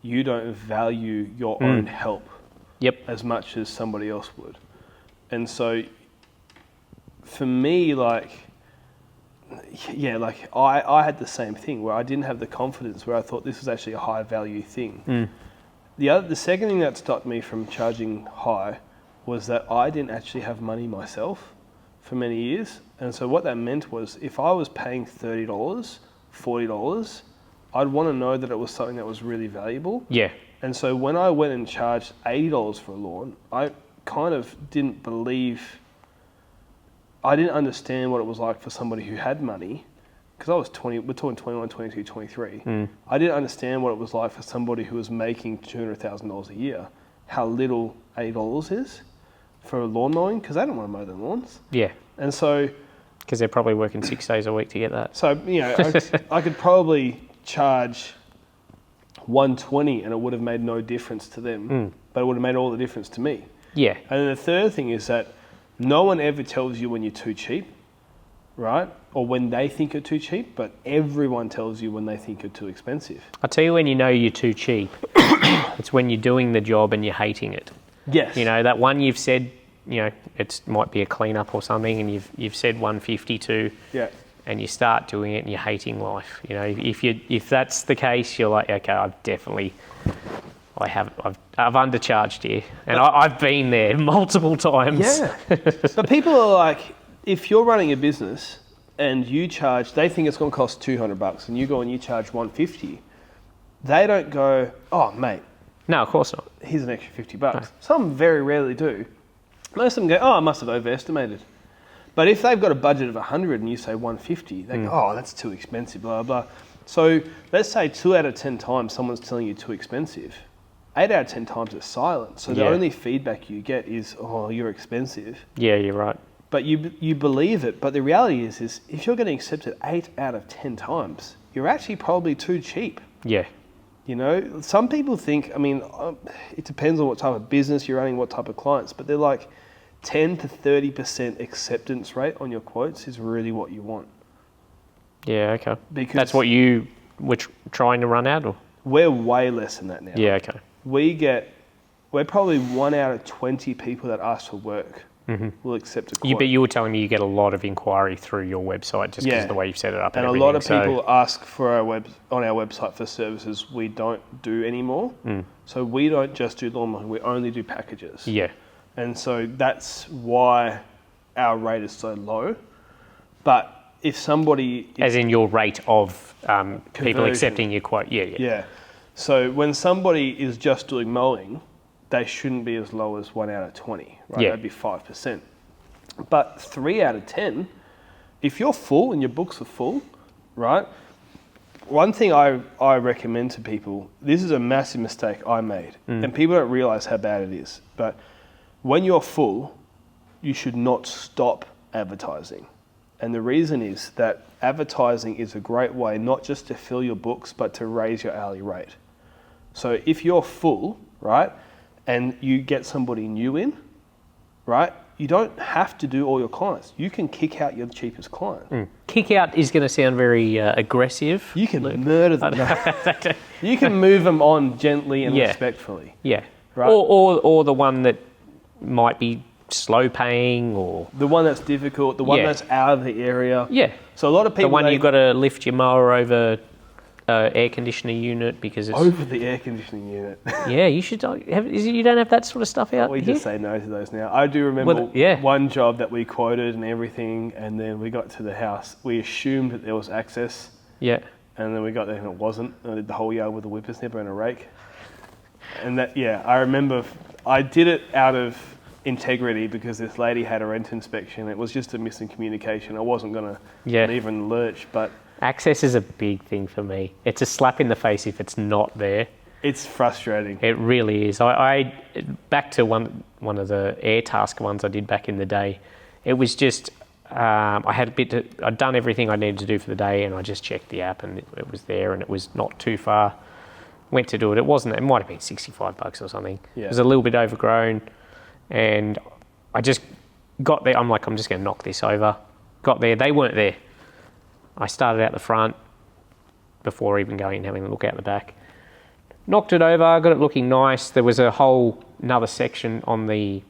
you don't value your own help as much as somebody else would. And so for me, I had the same thing where I didn't have the confidence, where I thought this was actually a high value thing. The second thing that stopped me from charging high was that I didn't actually have money myself for many years. And so what that meant was, if I was paying $30, $40, I'd want to know that it was something that was really valuable. Yeah. And so when I went and charged $80 for a lawn, I kind of didn't understand what it was like for somebody who had money, because I was 20, we're talking 21, 22, 23. I didn't understand what it was like for somebody who was making $200,000 a year, how little $80 is for lawn mowing, because they don't want to mow their lawns. Yeah. And so... because they're probably working 6 days a week to get that. So, I could probably charge $120 and it would have made no difference to them, but it would have made all the difference to me. Yeah. And then the third thing is that no one ever tells you when you're too cheap, right? Or when they think you're too cheap, but everyone tells you when they think you're too expensive. I'll tell you when you know you're too cheap. It's when you're doing the job and you're hating it. Yes. That one you've said, it might be a cleanup or something, and you've said 152. Yeah. And you start doing it and you're hating life. If that's the case, you're like, okay, I've undercharged here, and I've been there multiple times. Yeah. But people are like, if you're running a business and they think it's going to cost $200, and you go and you charge $150, they don't go, oh mate. No, of course not. Here's an extra $50. No. Some very rarely do. Most of them go, oh, I must have overestimated. But if they've got a budget of 100 and you say 150, they go, oh, that's too expensive, blah, blah. So let's say 2 out of 10 times someone's telling you too expensive. 8 out of 10 times it's silent. So the only feedback you get is, oh, you're expensive. Yeah, you're right. But you believe it. But the reality is if you're getting accepted 8 out of 10 times, you're actually probably too cheap. Yeah. Some people think, it depends on what type of business you're running, what type of clients, but they're like 10 to 30% acceptance rate on your quotes is really what you want. Yeah, okay. Because that's what you were trying to run at, or? We're way less than that now. Yeah, okay. We're probably 1 out of 20 people that ask for work will accept a quote. But you were telling me you get a lot of inquiry through your website just because of the way you've set it up. And a lot of people ask for on our website for services we don't do anymore. So we don't just do lawn mowing, we only do packages. Yeah. And so that's why our rate is so low. But if somebody... As in your rate of people Conversion. accepting your quote. Yeah. Yeah. So when somebody is just doing mowing, they shouldn't be as low as 1 out of 20, right? Yeah. That'd be 5%. But 3 out of 10, if you're full and your books are full, right? One thing I recommend to people, this is a massive mistake I made, and people don't realise how bad it is, but when you're full, you should not stop advertising. And the reason is that advertising is a great way not just to fill your books, but to raise your hourly rate. So if you're full, right, and you get somebody new in, right, you don't have to do all your clients. You can kick out your cheapest client. Kick out is going to sound very aggressive. You can murder them. You can move them on gently and respectfully. Yeah. Right? Or the one that might be slow paying, or the one that's difficult, the one that's out of the area. Yeah. So a lot of people... The one you've got to lift your mower over air conditioning unit because it's... Over the air conditioning unit. Yeah, you should have... You don't have that sort of stuff out We here? just say no to those now. I do remember one job that we quoted and everything, and then we got to the house. We assumed that there was access. Yeah. And then we got there and it wasn't. I did the whole yard with a whippersnapper and a rake. And that, I remember I did it out of integrity because this lady had a rent inspection. It was just a missing communication. I wasn't going to even lurch, but... Access is a big thing for me. It's a slap in the face if it's not there. It's frustrating. It really is. I back to one of the air task ones I did back in the day. It was just I'd done everything I needed to do for the day, and I just checked the app, and it was there, and it was not too far. Went to do it. It wasn't. It might have been $65 or something. Yeah. It was a little bit overgrown, and I just got there. I'm like, I'm just going to knock this over. Got there. They weren't there. I started out the front before even going and having a look out the back. Knocked it over, got it looking nice. There was another section on the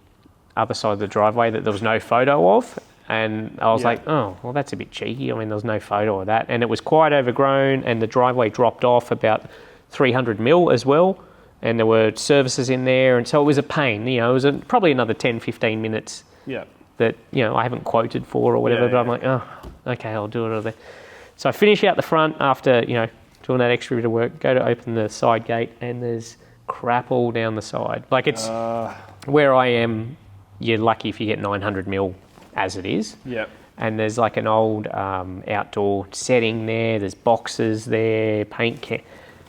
other side of the driveway that there was no photo of. And I was like, oh, well, that's a bit cheeky. I mean, there was no photo of that. And it was quite overgrown, and the driveway dropped off about 300 mil as well. And there were services in there. And so it was a pain. It was probably another 10, 15 minutes that, I haven't quoted for or whatever. But I'm like, oh, okay, I'll do it over there. So I finish out the front after, doing that extra bit of work, go to open the side gate, and there's crap all down the side. Like, it's where I am, you're lucky if you get 900 mil as it is. Yep. And there's like an old outdoor setting there, there's boxes there, paint can,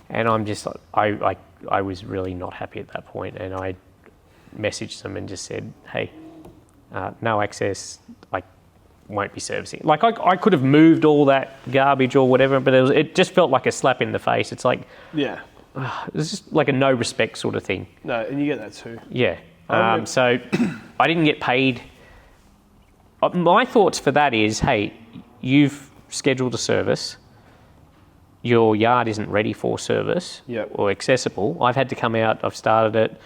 and I'm just like, I was really not happy at that point, and I messaged them and just said, hey, no access, won't be servicing. Like, I could have moved all that garbage or whatever, but it just felt like a slap in the face. It's like, it's just like a no respect sort of thing. No, and you get that too. Yeah. So I didn't get paid. My thoughts for that is, hey, you've scheduled a service. Your yard isn't ready for service or accessible. I've had to come out. I've started it.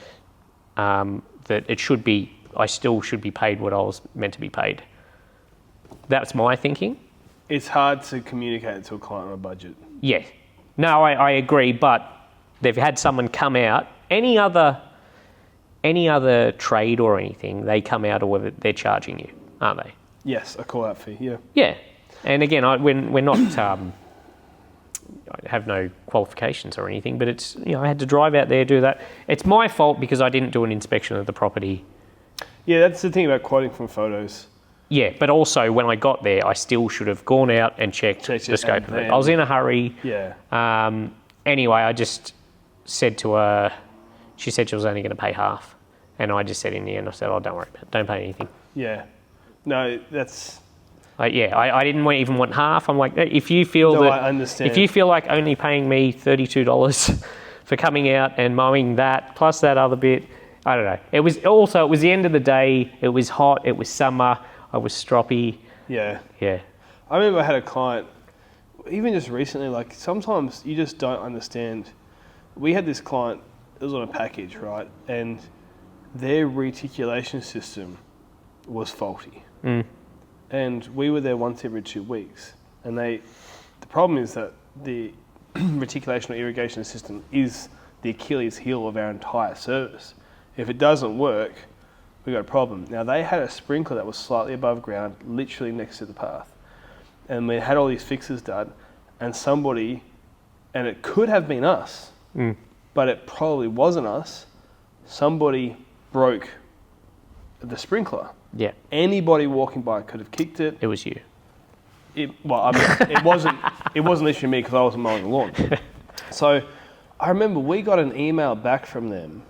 That it should be. I still should be paid what I was meant to be paid. That's my thinking. It's hard to communicate to a client on a budget. Yeah. No, I agree, but they've had someone come out. Any other trade or anything, they come out or whether they're charging you, aren't they? Yes, a call-out fee, yeah. Yeah. And again, we're not... I have no qualifications or anything, but it's, I had to drive out there, do that. It's my fault because I didn't do an inspection of the property. Yeah, that's the thing about quoting from photos. Yeah, but also when I got there, I still should have gone out and checked the scope of it. I was in a hurry. Yeah. Anyway, I just said to her, she said she was only going to pay half. And I just said in the end, I said, oh, don't worry about it. Don't pay anything. Yeah. No, that's... I didn't even want half. I'm like, if you feel I understand. If you feel like only paying me $32 for coming out and mowing that, plus that other bit, I don't know. It was the end of the day. It was hot. It was summer. I was stroppy. Yeah. Yeah. I remember I had a client, even just recently, like sometimes you just don't understand. We had this client, it was on a package, right? And their reticulation system was faulty. And we were there once every 2 weeks. And the problem is that the reticulation or irrigation system is the Achilles heel of our entire service. If it doesn't work, we've got a problem. Now, they had a sprinkler that was slightly above ground, literally next to the path. and we had all these fixes done, and somebody, and it could have been us, but it probably wasn't us, somebody broke the sprinkler. Yeah. Anybody walking by could have kicked it. It was you. It wasn't literally me because I wasn't mowing the lawn. So I remember we got an email back from them,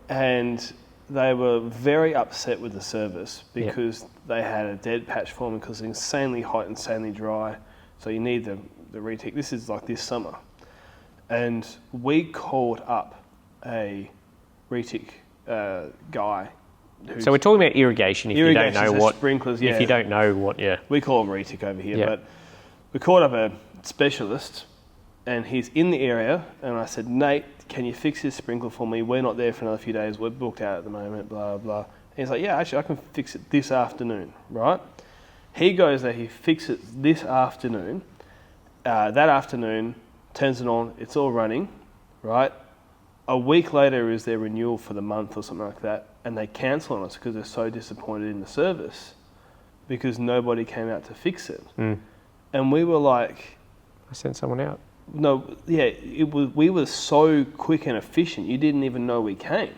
and they were very upset with the service because they had a dead patch forming because it's insanely hot, insanely dry. So you need the retic. This is like this summer. And we called up a retic guy. So we're talking about irrigation. If you don't know what sprinklers, if you don't know what, we call them retic over here. But we called up a specialist, and he's in the area. And I said, Nate, can you fix this sprinkler for me? We're not there for another few days. We're booked out at the moment. Blah blah. And he's like, yeah, actually, I can fix it this afternoon. Right? He goes there. He fixes it this afternoon. That afternoon, turns it on. It's all running. Right? A week later is their renewal for the month or something like that, and they cancel on us because they're so disappointed in the service because nobody came out to fix it. And we were like, I sent someone out. No, yeah, we were so quick and efficient, you didn't even know we came,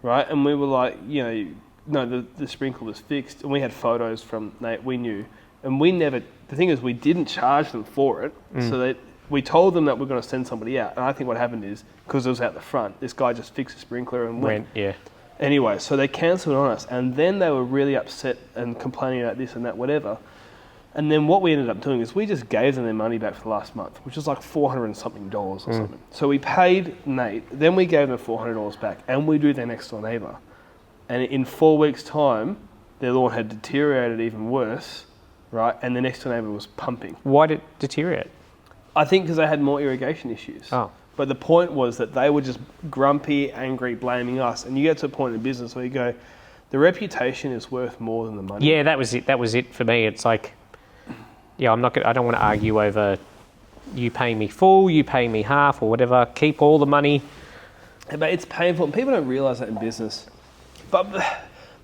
right? And we were like, the sprinkler was fixed, and we had photos from Nate, we knew, and the thing is, we didn't charge them for it, so that we told them that we're going to send somebody out, and I think what happened is, because it was out the front, this guy just fixed the sprinkler and went. Anyway, so they cancelled on us, and then they were really upset and complaining about this and that, whatever. And then what we ended up doing is we just gave them their money back for the last month, which was like $400 and something or something. So we paid Nate, then we gave them $400 back, and we do their next door neighbour. And in 4 weeks' time, their lawn had deteriorated even worse, right? And the next door neighbour was pumping. Why did it deteriorate? I think because they had more irrigation issues. Oh. But the point was that they were just grumpy, angry, blaming us. And you get to a point in business where you go, the reputation is worth more than the money. Yeah, that was it. That was it for me. It's like, I don't want to argue over you pay me full, you pay me half or whatever. Keep all the money. But it's painful. And people don't realise that in business. But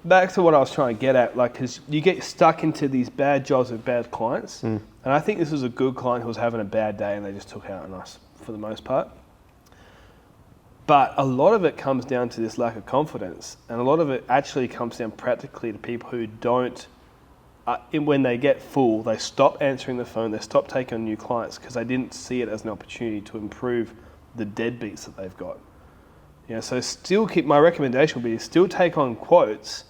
back to what I was trying to get at, like, because you get stuck into these bad jobs with bad clients. And I think this was a good client who was having a bad day and they just took out on us for the most part. But a lot of it comes down to this lack of confidence. And a lot of it actually comes down practically to people who don't, when they get full, they stop answering the phone, they stop taking on new clients because they didn't see it as an opportunity to improve the deadbeats that they've got. So my recommendation would be still take on quotes,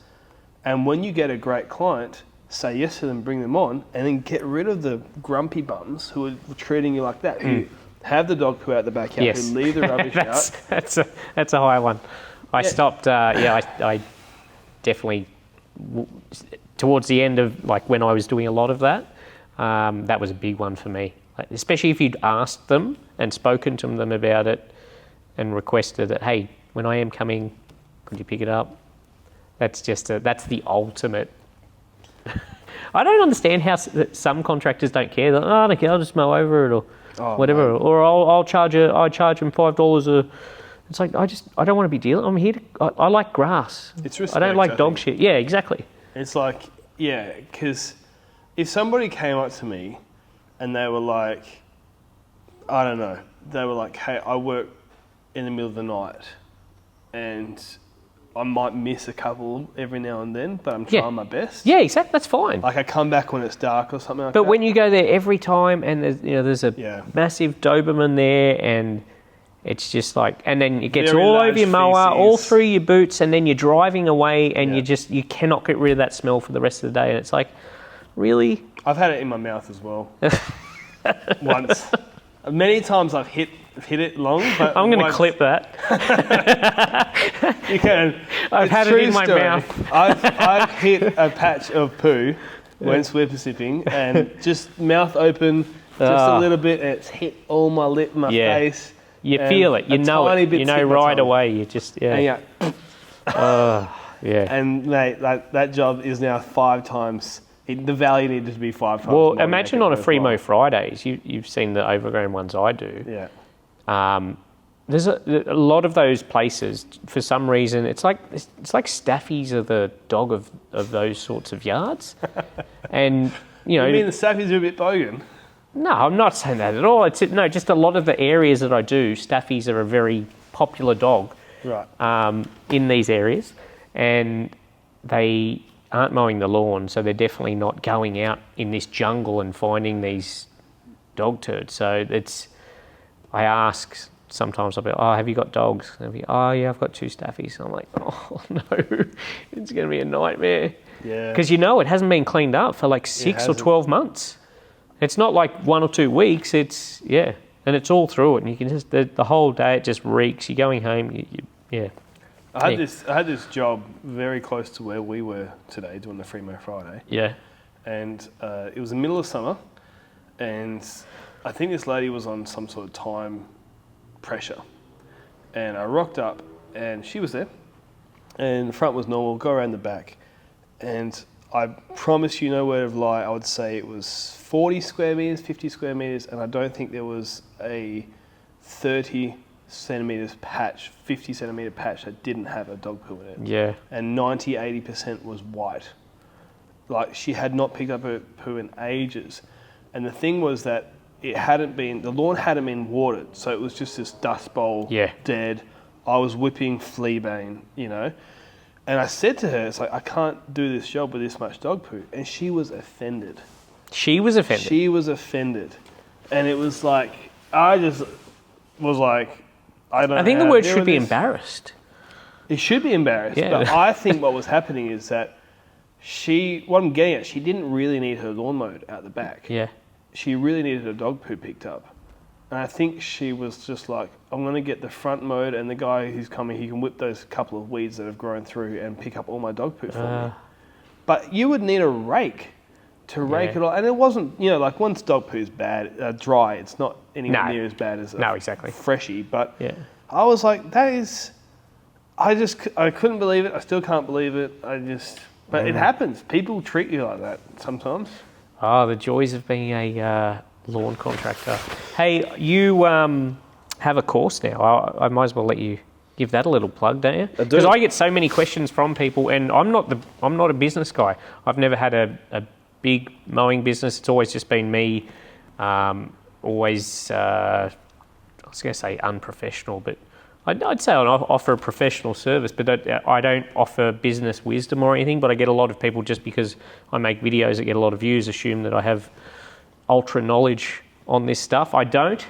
and when you get a great client, say yes to them, bring them on, and then get rid of the grumpy bums who are treating you like that, who have the dog poo out the backyard, who leave the rubbish out. That's a high one. I stopped, I definitely, towards the end of, like, when I was doing a lot of that, that was a big one for me. Like, especially if you'd asked them and spoken to them about it and requested that, hey, when I am coming, could you pick it up? That's the ultimate. I don't understand how some contractors don't care. They're like, I don't care, I'll just mow over it or whatever. Man. Or I charge them $5 It's like, I don't want to be dealing. I'm here I like grass. It's respect, I don't like dog shit. Yeah, exactly. It's like, because if somebody came up to me and they were like, I don't know, they were like, hey, I work in the middle of the night and I might miss a couple every now and then, but I'm trying my best. Yeah, exactly. That's fine. Like I come back when it's dark or something like that. But when you go there every time and there's a massive Doberman there and it's just like, and then it gets all over your mower, all through your boots, and then you're driving away and you cannot get rid of that smell for the rest of the day. And it's like, really? I've had it in my mouth as well. Once. Many times I've hit it long, but I'm going to clip that. You can. I've had it in my mouth. I've hit a patch of poo when swipper sipping and just mouth open just a little bit and it's hit all my lip, my face. You feel it, you know right away. You just, And mate, that job is now 5 times. The value needed to be 5 times. Well, imagine on a free mow Fridays. You've seen the overgrown ones I do. Yeah. There's a lot of those places. For some reason, it's like Staffies are the dog of those sorts of yards, and You know, you mean the staffies are a bit bogan? No, I'm not saying that at all. Just a lot of the areas that I do, staffies are a very popular dog. Right. In these areas, and they aren't mowing the lawn, so they're definitely not going out in this jungle and finding these dog turds. So I ask sometimes, I'll be, oh, have you got dogs? And they'll be, oh yeah, I've got 2 staffies. And I'm like, oh no, it's going to be a nightmare. Yeah. Because it hasn't been cleaned up for like 6 or 12 months. It's not like 1 or 2 weeks. And it's all through it, and you can just the whole day it just reeks. You're going home, yeah. I had this job very close to where we were today doing the Free Mow Friday. Yeah. And it was the middle of summer, and I think this lady was on some sort of time pressure. And I rocked up, and she was there, and the front was normal, go around the back. And I promise you no word of lie, I would say it was 40 square metres, 50 square metres, and I don't think there was a 30 centimetres patch, 50 centimetre patch that didn't have a dog poo in it. Yeah. And 90-80% was white. Like, she had not picked up her poo in ages. And the thing was that the lawn hadn't been watered, so it was just this dust bowl, dead. I was whipping Fleabane, And I said to her, it's like, I can't do this job with this much dog poo. And she was offended. She was offended? She was offended. And it was like, I just was like, I think the word should be embarrassed. It should be embarrassed. Yeah. But I think what was happening is that what I'm getting at, she didn't really need her lawn mowed out the back. Yeah. She really needed her dog poo picked up. And I think she was just like, I'm going to get the front mowed, and the guy who's coming, he can whip those couple of weeds that have grown through and pick up all my dog poo for me. But you would need a rake to rake it all. And it wasn't, like once dog poo is bad, dry, it's not anywhere near as bad as exactly. Freshie. But I was like, I couldn't believe it. I still can't believe it. But it happens. People treat you like that sometimes. Oh, the joys of being a lawn contractor. Hey, you have a course now. I might as well let you give that a little plug, don't you? Because I get so many questions from people, and I'm not a business guy. I've never had a big mowing business. It's always just been me. I was going to say unprofessional, but I'd say I offer a professional service, but I don't offer business wisdom or anything. But I get a lot of people, just because I make videos that get a lot of views, assume that I have ultra knowledge on this stuff. I don't,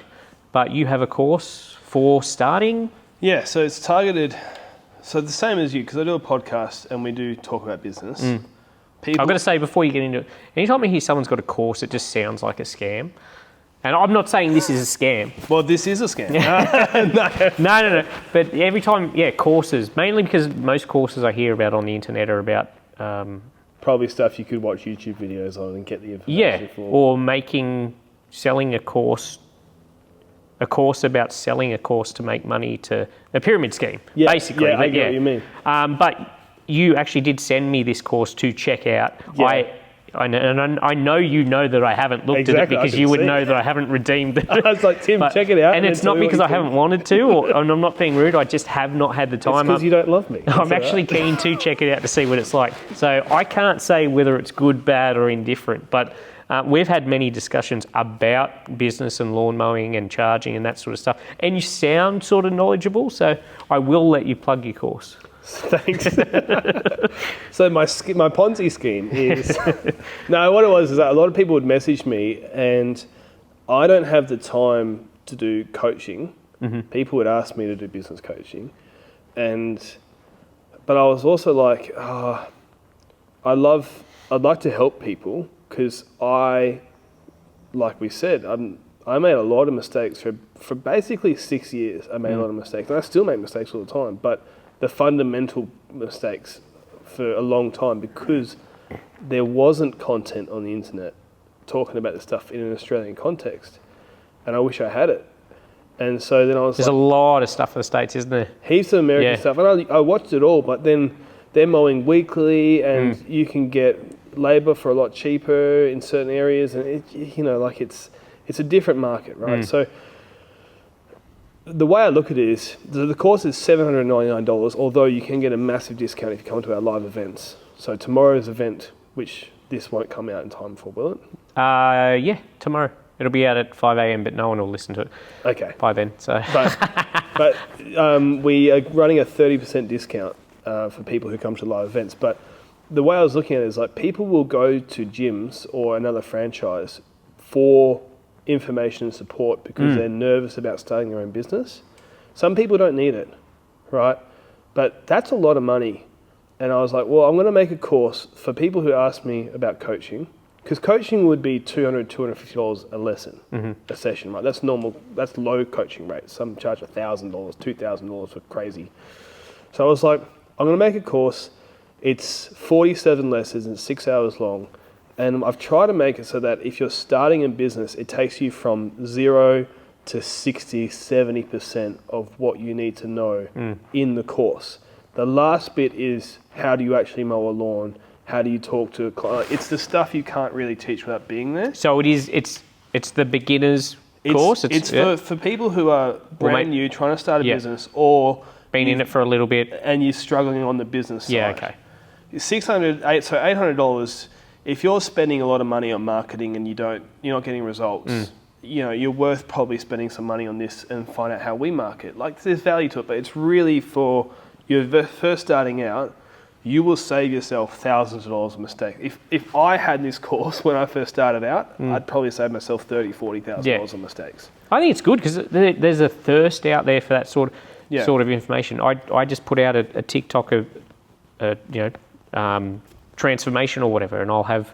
but you have a course for starting? Yeah, so it's targeted, so the same as you, because I do a podcast and we do talk about business. I've got to say, before you get into it, anytime I hear someone's got a course, it just sounds like a scam. And I'm not saying this is a scam. Well, this is a scam. No. But every time, courses, mainly because most courses I hear about on the internet are about... probably stuff you could watch YouTube videos on and get the information for. Or selling a course about selling a course to make money, to a pyramid scheme, basically. Yeah, I get what you mean. But you actually did send me this course to check out. Yeah. I know you know that I haven't looked at it, because you would know that I haven't redeemed it. I was like, Tim, check it out. And it's not because I haven't wanted to, and I'm not being rude. I just have not had the time. It's because you don't love me. I'm actually keen to check it out to see what it's like. So I can't say whether it's good, bad, or indifferent, but we've had many discussions about business and lawn mowing and charging and that sort of stuff. And you sound sort of knowledgeable, so I will let you plug your course. Thanks. So my Ponzi scheme is... No, what it was is that a lot of people would message me, and I don't have the time to do coaching. Mm-hmm. People would ask me to do business coaching. But I was also like, I'd like to help people, because like we said, I made a lot of mistakes for basically 6 years. I made a lot of mistakes, and I still make mistakes all the time, but the fundamental mistakes for a long time, because there wasn't content on the internet talking about this stuff in an Australian context, and I wish I had it. And so then there's a lot of stuff in the States, isn't there? Heaps of American stuff, and I watched it all, but then they're mowing weekly, and you can get labour for a lot cheaper in certain areas, and it's a different market, right? So the way I look at it is, the course is $799, although you can get a massive discount if you come to our live events. So tomorrow's event, which this won't come out in time for, will it? Yeah, tomorrow. It'll be out at 5 a.m, but no one will listen to it. Okay. By then, so. But we are running a 30% discount for people who come to live events. But the way I was looking at it is like people will go to gyms or another franchise for information and support because they're nervous about starting their own business. Some people don't need it, right? But that's a lot of money. And I was like, well, I'm going to make a course for people who ask me about coaching, because coaching would be $200, $250 a lesson, a session, right? That's normal. That's low coaching rates. Some charge $1,000, $2,000 for crazy. So I was like, I'm going to make a course. It's 47 lessons and 6 hours long. And I've tried to make it so that if you're starting a business, it takes you from 0 to 60, 70% of what you need to know in the course. The last bit is how do you actually mow a lawn? How do you talk to a client? It's the stuff you can't really teach without being there. So it's the beginner's course? It's for people who are brand new, trying to start a business, or been in it for a little bit. And you're struggling on the business side. Yeah, okay. $800, if you're spending a lot of money on marketing and you're not getting results, you're worth probably spending some money on this and find out how we market. Like, there's value to it, but it's really for you're first starting out. You will save yourself thousands of dollars of mistakes. If I had this course when I first started out, I'd probably save myself $30,000, $40,000 of mistakes. I think it's good because there's a thirst out there for that sort of information. I just put out a TikTok of transformation or whatever, and I'll have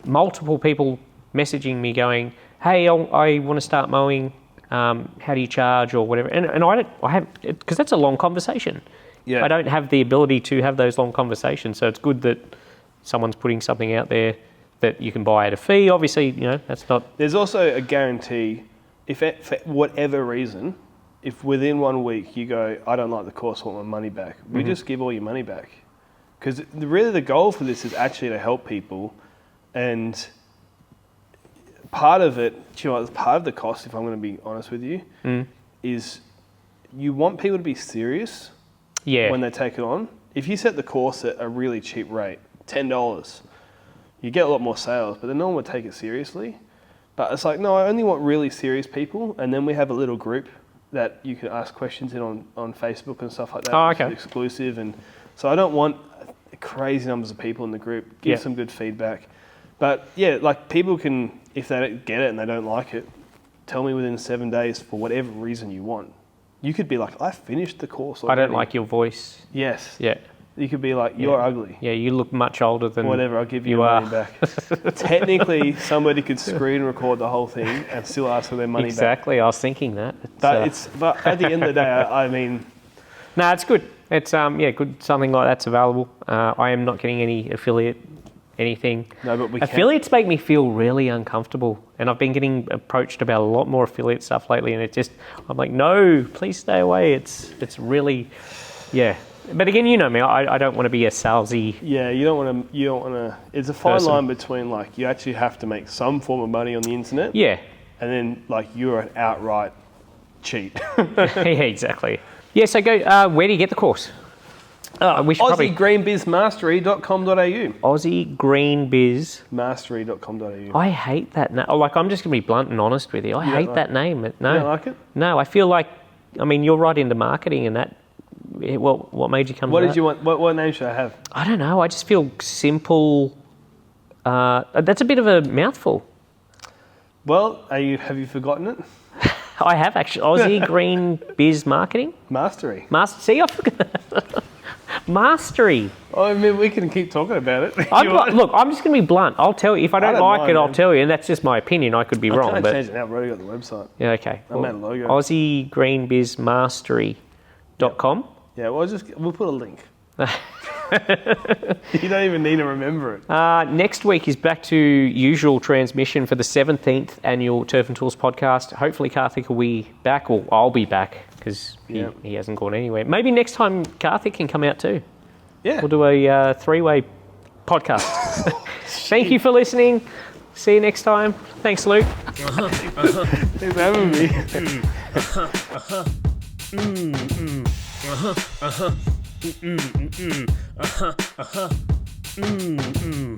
multiple people messaging me going, "Hey, I want to start mowing. How do you charge or whatever?" And I have, because that's a long conversation. Yeah. I don't have the ability to have those long conversations, so it's good that someone's putting something out there that you can buy at a fee. Obviously, that's not... There's also a guarantee, for whatever reason, if within 1 week you go, I don't like the course, I want my money back, we just give all your money back. Because really the goal for this is actually to help people, and part of it, part of the cost, if I'm going to be honest with you, is you want people to be serious when they take it on. If you set the course at a really cheap rate, $10, you get a lot more sales, but then no one would take it seriously. But it's like, no, I only want really serious people, and then we have a little group that you can ask questions in on Facebook and stuff like that. Oh, okay. It's exclusive, and so I don't want crazy numbers of people in the group. Give some good feedback. But yeah, like people can, if they don't get it and they don't like it, tell me within 7 days for whatever reason you want. You could be like, I finished the course already. I don't like your voice. Yes. Yeah. You could be like, you're ugly. Yeah, you look much older than whatever, I'll give you your money back. Technically, somebody could screen record the whole thing and still ask for their money back. Exactly, I was thinking that. But at the end of the day, I mean... No, it's good. It's good. Something like that's available. I am not getting any affiliate anything. No, but we affiliates make me feel really uncomfortable, and I've been getting approached about a lot more affiliate stuff lately, and I'm like, no, please stay away. It's really, But again, you know me. I don't want to be a salesy. Yeah, you don't want to. It's a fine line between like you actually have to make some form of money on the internet. Yeah. And then like you're an outright cheat. Yeah, exactly. Yeah, so go. Where do you get the course? We should AussieGreenBizMastery.com.au. AussieGreenBizMastery.com.au. I hate that name. Like, I'm just going to be blunt and honest with you. I hate that name. No. You don't like it? No, I feel like, you're right into marketing and that. What made you come to that? What did you want? What name should I have? I don't know. I just feel simple. That's a bit of a mouthful. Well, have you forgotten it? I have actually. Aussie Green Biz Marketing? Mastery. See, I forgot. Mastery. I mean, we can keep talking about it. Look, I'm just going to be blunt. I'll tell you. If I don't like it, I'll tell you. And that's just my opinion. I could be wrong. I can't change it now. I've already got the website. Yeah, okay. I made a logo. AussieGreenBizMastery.com. Yeah, we'll put a link. You don't even need to remember it. Next week is back to usual transmission for the 17th annual Turf and Tools podcast. Hopefully Karthik will be back, or I'll be back, because he hasn't gone anywhere. Maybe next time Karthik can come out too. Yeah. We'll do a three-way podcast. Thank you for listening. See you next time. Thanks, Luke. Thanks for having me.